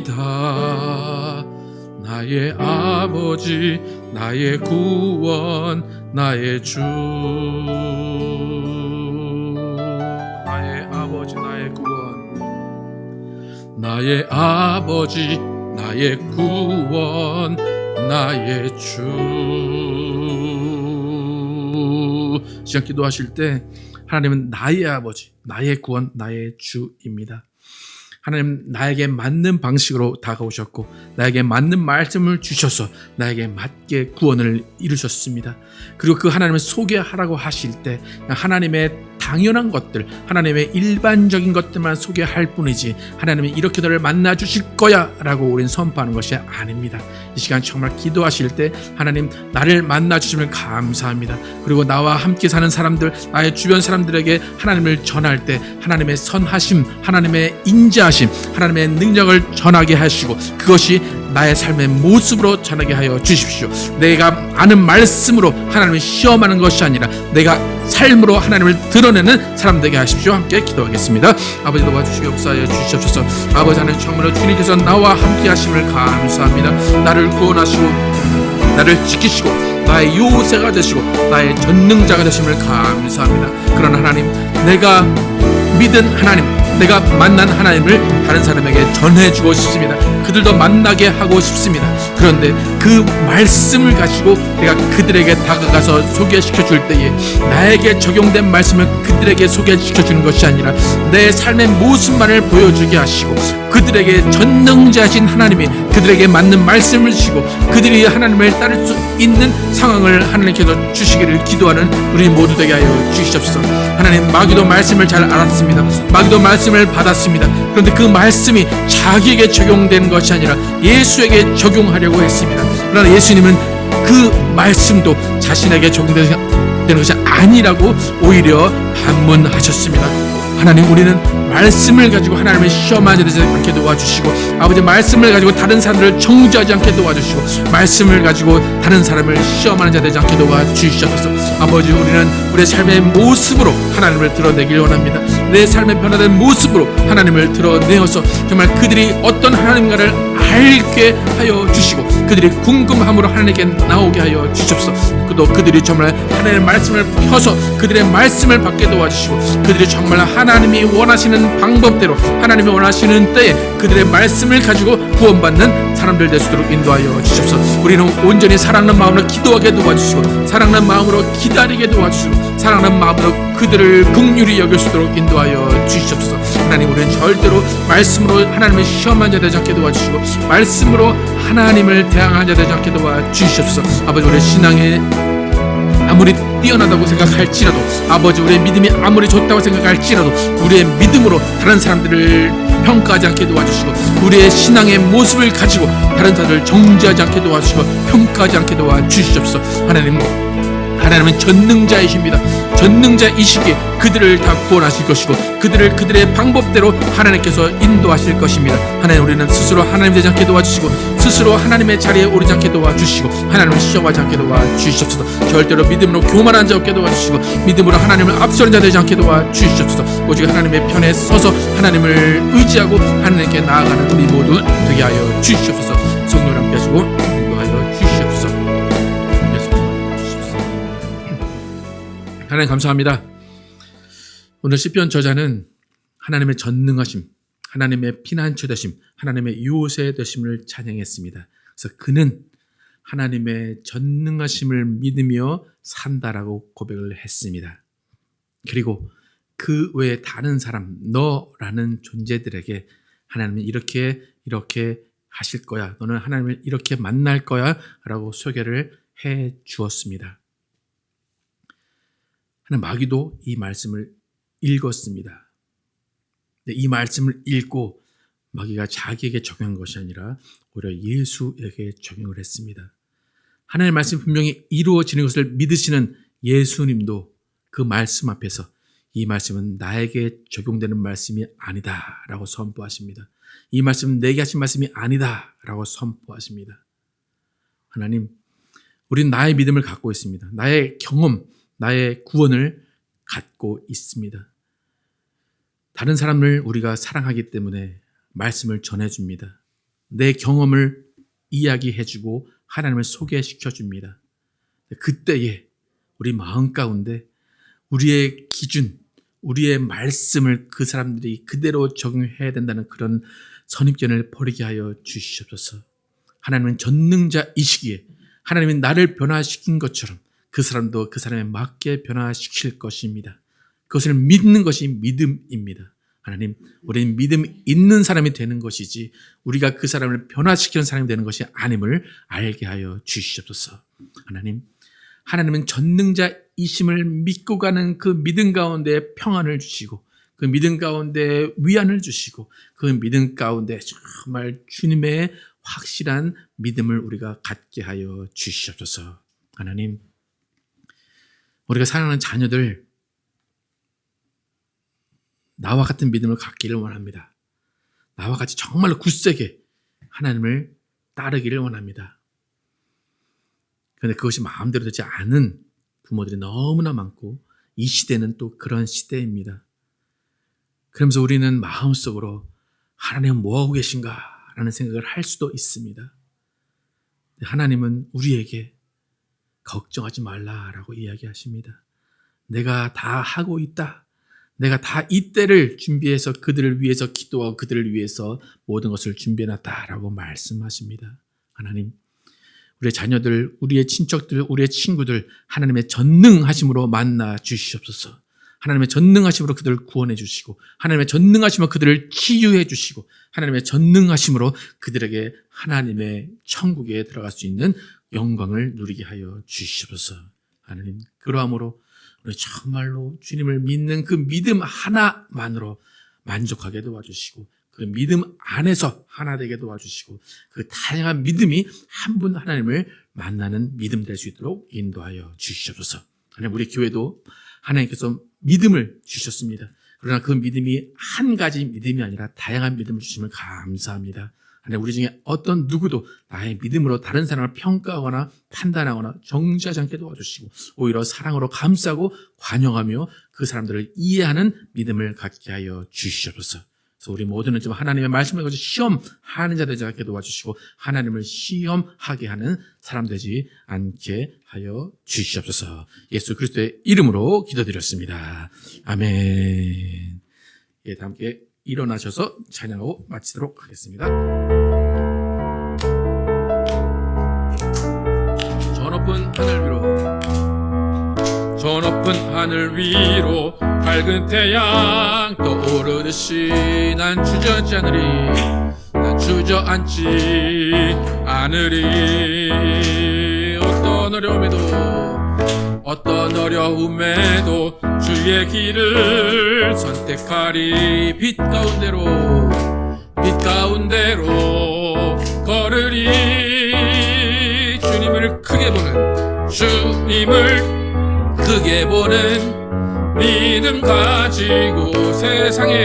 바랍니다. 나의 아버지 나의 구원, 나의 주, 나의 아버지, 나의 구원, 나의 아버지, 나의 구원, 나의 주. 시간 기도하실 때 하나님은 나의 아버지, 나의 구원, 나의 주입니다. 하나님, 나에게 맞는 방식으로 다가오셨고 나에게 맞는 말씀을 주셔서 나에게 맞게 구원을 이루셨습니다. 그리고 그 하나님을 소개하라고 하실 때 하나님의 당연한 것들, 하나님의 일반적인 것들만 소개할 뿐이지 하나님이 이렇게 너를 만나 주실 거야 라고 우리는 선포하는 것이 아닙니다. 이 시간 정말 기도하실 때 하나님, 나를 만나 주심을 감사합니다. 그리고 나와 함께 사는 사람들, 나의 주변 사람들에게 하나님을 전할 때 하나님의 선하심, 하나님의 인자하심, 하나님의 능력을 전하게 하시고 그것이 나의 삶의 모습으로 전하게 하여 주십시오. 내가 아는 말씀으로 하나님을 시험하는 것이 아니라 내가 삶으로 하나님을 드러내는 사람 되게 하십시오. 함께 기도하겠습니다. 아버지, 도와주시고 역사하여 주시옵소서. 아버지 하나님, 정말로 주님께서 나와 함께 하심을 감사합니다. 나를 구원하시고 나를 지키시고 나의 요새가 되시고 나의 전능자가 되심을 감사합니다. 그러나 하나님, 내가 믿은 하나님, 내가 만난 하나님을 다른 사람에게 전해주고 싶습니다. 그들도 만나게 하고 싶습니다. 그런데 그 말씀을 가지고 내가 그들에게 다가가서 소개시켜 줄 때에 나에게 적용된 말씀을 그들에게 소개시켜 주는 것이 아니라 내 삶의 모습만을 보여주게 하시고 그들에게 전능자신 하나님이 그들에게 맞는 말씀을 주시고 그들이 하나님을 따를 수 있는 상황을 하나님께서 주시기를 기도하는 우리 모두 되게 하여 주시옵소서. 하나님, 마귀도 말씀을 잘 알았습니다. 마귀도 말씀을 받았습니다. 그런데 그 말씀이 자기에게 적용된 것이 아니라 예수에게 적용하려고 했습니다. 그러나 예수님은 그 말씀도 자신에게 적용되는 것이 아니라고 오히려 반문하셨습니다. 하나님, 우리는 말씀을 가지고 하나님을 시험하지 않게 도와주시고 아버지, 말씀을 가지고 다른 사람들을 정죄하지 않게 도와주시고 말씀을 가지고 다른 사람을 시험하는 자 되지 않게 도와주시옵소서. 아버지, 우리는 우리의 삶의 모습으로 하나님을 드러내길 원합니다. 내 삶의 변화된 모습으로 하나님을 드러내어서 정말 그들이 어떤 하나님과를 알게 하여 주시고 그들이 궁금함으로 하나님께 나오게 하여 주시옵소서. 또 그들이 정말 하나님의 말씀을 펴서 그들의 말씀을 받게 도와주시고 그들이 정말 하나님이 원하시는 방법대로 하나님이 원하시는 때에 그들의 말씀을 가지고 구원받는 사람들 될 수 있도록 인도하여 주시옵소서. 우리는 온전히 사랑하는 마음으로 기도하게 도와주시고 사랑하는 마음으로 기다리게 도와주시고 사랑하는 마음으로 그들을 긍휼히 여길 수 있도록 인도하여 주시옵소서. 하나님, 우리는 절대로 말씀으로 하나님을 시험한 자 되지 않게 도와주시고 말씀으로 하나님을 대항한 자 되지 않게 도와주시옵소서. 아버지, 우리의 신앙에 아무리 뛰어나다고 생각할지라도 아버지, 우리의 믿음이 아무리 좋다고 생각할지라도 우리의 믿음으로 다른 사람들을 평가하지 않게 도와주시고 우리의 신앙의 모습을 가지고 다른 사람들을 정죄하지 않게 도와주시고 평가하지 않게 도와주시옵소서. 하나님은 전능자이십니다. 전능자이시기에 그들을 다 구원하실 것이고 그들을 그들의 방법대로 하나님께서 인도하실 것입니다. 하나님, 우리는 스스로 하나님 되지 않게 도와주시고 스스로 하나님의 자리에 오르지 않게 도와주시고 하나님을 시험하지 않게 도와주시옵소서. 절대로 믿음으로 교만한 자 없게 도와주시고 믿음으로 하나님을 앞서는 자 되지 않게 도와주시옵소서. 오직 하나님의 편에 서서 하나님을 의지하고 하나님께 나아가는 우리 모두 되게 하여 주시옵소서. 성령을 함께 하시고 인도하여 주시옵소서. 하나님, 감사합니다. 오늘 시편 저자는 하나님의 전능하심, 하나님의 피난처 되심, 하나님의 요새 되심을 찬양했습니다. 그래서 그는 하나님의 전능하심을 믿으며 산다라고 고백을 했습니다. 그리고 그 외에 다른 사람, 너라는 존재들에게 하나님은 이렇게 하실 거야, 너는 하나님을 이렇게 만날 거야 라고 소개를 해 주었습니다. 마귀도 이 말씀을 읽었습니다. 이 말씀을 읽고 마귀가 자기에게 적용한 것이 아니라 오히려 예수에게 적용을 했습니다. 하나님의 말씀이 분명히 이루어지는 것을 믿으시는 예수님도 그 말씀 앞에서 이 말씀은 나에게 적용되는 말씀이 아니다 라고 선포하십니다. 이 말씀은 내게 하신 말씀이 아니다 라고 선포하십니다. 하나님, 우리는 나의 믿음을 갖고 있습니다. 나의 경험, 나의 구원을 갖고 있습니다. 다른 사람을 우리가 사랑하기 때문에 말씀을 전해줍니다. 내 경험을 이야기해주고 하나님을 소개시켜 줍니다. 그때에 우리 마음 가운데 우리의 기준, 우리의 말씀을 그 사람들이 그대로 적용해야 된다는 그런 선입견을 버리게 하여 주시옵소서. 하나님은 전능자이시기에 하나님이 나를 변화시킨 것처럼 그 사람도 그 사람에 맞게 변화시킬 것입니다. 그것을 믿는 것이 믿음입니다. 하나님, 우리는 믿음 있는 사람이 되는 것이지 우리가 그 사람을 변화시키는 사람이 되는 것이 아님을 알게 하여 주시옵소서. 하나님은 전능자이심을 믿고 가는 그 믿음 가운데 평안을 주시고 그 믿음 가운데 위안을 주시고 그 믿음 가운데 정말 주님의 확실한 믿음을 우리가 갖게 하여 주시옵소서. 하나님, 우리가 사랑하는 자녀들 나와 같은 믿음을 갖기를 원합니다. 나와 같이 정말로 굳세게 하나님을 따르기를 원합니다. 그런데 그것이 마음대로 되지 않은 부모들이 너무나 많고 이 시대는 또 그런 시대입니다. 그러면서 우리는 마음속으로 하나님은 뭐하고 계신가 라는 생각을 할 수도 있습니다. 하나님은 우리에게 걱정하지 말라라고 이야기하십니다. 내가 다 하고 있다. 내가 다 이때를 준비해서 그들을 위해서 기도하고 그들을 위해서 모든 것을 준비해놨다라고 말씀하십니다. 하나님, 우리의 자녀들, 우리의 친척들, 우리의 친구들 하나님의 전능하심으로 만나 주시옵소서. 하나님의 전능하심으로 그들을 구원해 주시고 하나님의 전능하심으로 그들을 치유해 주시고 하나님의 전능하심으로 그들에게 하나님의 천국에 들어갈 수 있는 영광을 누리게 하여 주시옵소서. 하나님, 그러함으로 우리 정말로 주님을 믿는 그 믿음 하나만으로 만족하게 도와주시고 그 믿음 안에서 하나 되게 도와주시고 그 다양한 믿음이 한 분 하나님을 만나는 믿음 될 수 있도록 인도하여 주시옵소서. 하나님, 우리 교회도 하나님께서 믿음을 주셨습니다. 그러나 그 믿음이 한 가지 믿음이 아니라 다양한 믿음을 주심을 감사합니다. 하나님, 우리 중에 어떤 누구도 나의 믿음으로 다른 사람을 평가하거나 판단하거나 정죄하지 않게 도와주시고 오히려 사랑으로 감싸고 관용하며 그 사람들을 이해하는 믿음을 갖게 하여 주시옵소서. 그래서 우리 모두는 좀 하나님의 말씀을 가지고 시험하는 자 되지 않게 도와주시고 하나님을 시험하게 하는 사람 되지 않게 하여 주시옵소서. 예수 그리스도의 이름으로 기도드렸습니다. 아멘. 예, 다 함께 일어나셔서 찬양하고 마치도록 하겠습니다. 저 높은 하늘 위로, 저 높은 하늘 위로 밝은 태양 떠오르듯이 난 주저앉지 않으리, 난 주저앉지 않으리. 어떤 어려움에도 주의 길을 선택하리. 빛 가운데로 걸으리. 주님을 크게 보는 믿음 가지고 세상에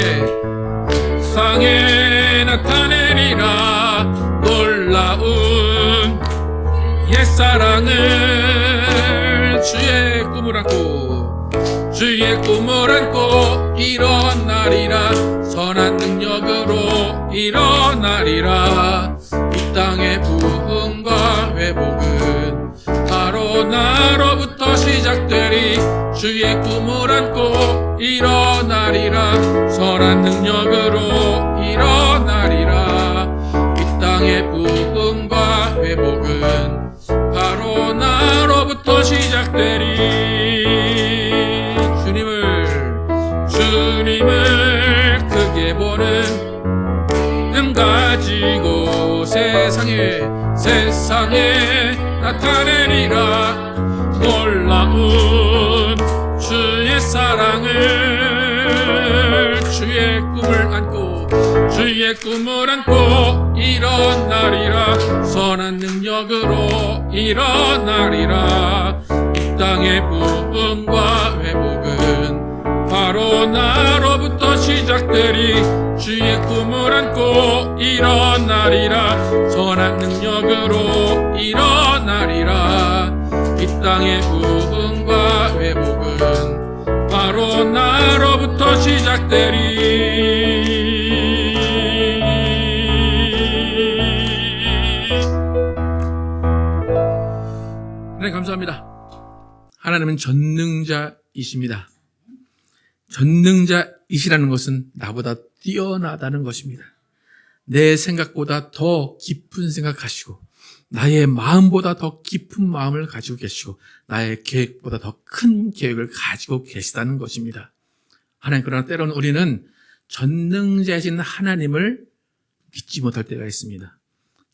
나타내리라. 놀라운 옛사랑을 주의 꿈을 안고 일어나리라. 선한 능력으로 일어나리라. 이 땅의 부흥과 회복은 바로 나로부터 시작되리. 주의 꿈을 안고 일어나리라. 선한 능력으로 일어나리라. 이 땅의 부흥과 회복은 바로 나로부터 시작되리. 주님을 크게 보는 눈 가지고 세상에 나타내리라. 놀라운 주의 사랑을 주의 꿈을 안고 일어나리라. 선한 능력으로 일어나리라. 이 땅의 부흥과 회복은 바로 나로부터 시작되리. 주의 꿈을 안고 일어나리라. 선한 능력으로 일어나리라. 이 땅의 부흥과 회복은 바로 나로부터 시작되리. 감사합니다. 하나님은 전능자이십니다. 전능자이시라는 것은 나보다 뛰어나다는 것입니다. 내 생각보다 더 깊은 생각하시고 나의 마음보다 더 깊은 마음을 가지고 계시고 나의 계획보다 더 큰 계획을 가지고 계시다는 것입니다. 하나님, 그러나 때로는 우리는 전능자이신 하나님을 믿지 못할 때가 있습니다.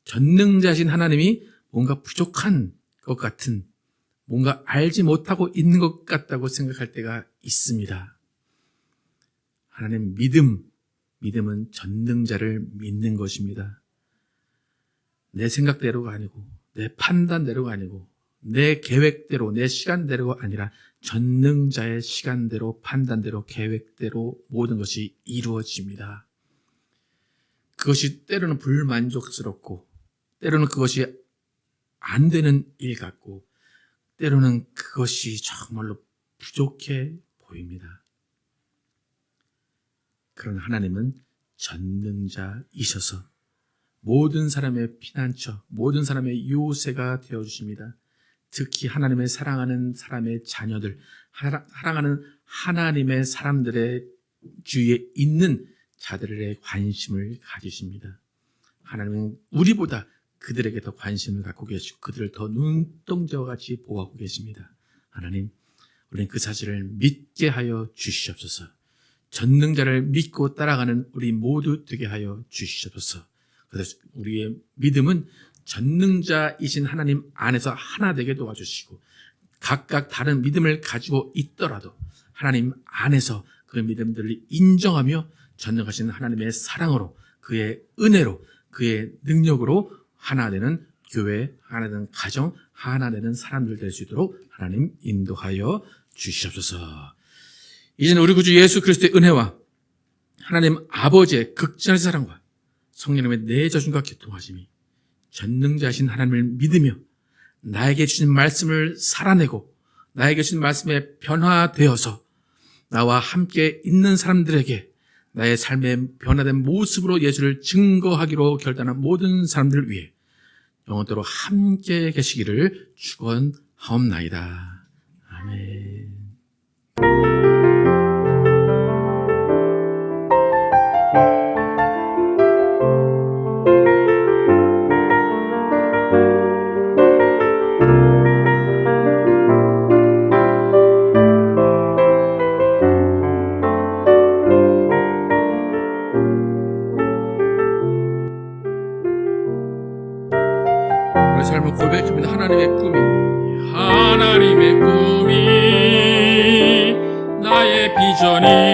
전능자이신 하나님이 뭔가 부족한 것 같은, 뭔가 알지 못하고 있는 것 같다고 생각할 때가 있습니다. 하나님, 믿음은 전능자를 믿는 것입니다. 내 생각대로가 아니고 내 판단대로가 아니고 내 계획대로 내 시간대로가 아니라 전능자의 시간대로 판단대로 계획대로 모든 것이 이루어집니다. 그것이 때로는 불만족스럽고 때로는 그것이 안 되는 일 같고 때로는 그것이 정말로 부족해 보입니다. 그러나 하나님은 전능자이셔서 모든 사람의 피난처, 모든 사람의 요새가 되어주십니다. 특히 하나님의 사랑하는 사람의 자녀들, 사랑하는 하나님의 사람들의 주위에 있는 자들의 관심을 가지십니다. 하나님은 우리보다 그들에게 더 관심을 갖고 계시고 그들을 더 눈동자와 같이 보호하고 계십니다. 하나님, 우리는 그 사실을 믿게 하여 주시옵소서. 전능자를 믿고 따라가는 우리 모두 되게 하여 주시옵소서. 그래서 우리의 믿음은 전능자이신 하나님 안에서 하나 되게 도와주시고 각각 다른 믿음을 가지고 있더라도 하나님 안에서 그 믿음들을 인정하며 전능하신 하나님의 사랑으로 그의 은혜로 그의 능력으로 하나 되는 교회, 하나 되는 가정, 하나 되는 사람들 될 수 있도록 하나님 인도하여 주시옵소서. 이제는 우리 구주 예수 그리스도의 은혜와 하나님 아버지의 극진하신 사랑과 성령님의 내저중과 교통하심이 전능자신 하나님을 믿으며 나에게 주신 말씀을 살아내고 나에게 주신 말씀에 변화되어서 나와 함께 있는 사람들에게 나의 삶의 변화된 모습으로 예수를 증거하기로 결단한 모든 사람들을 위해 영원토록 함께 계시기를 축원하옵나이다. 아멘. 우리 삶을 고백합니다. 하나님의 꿈이 나의 비전이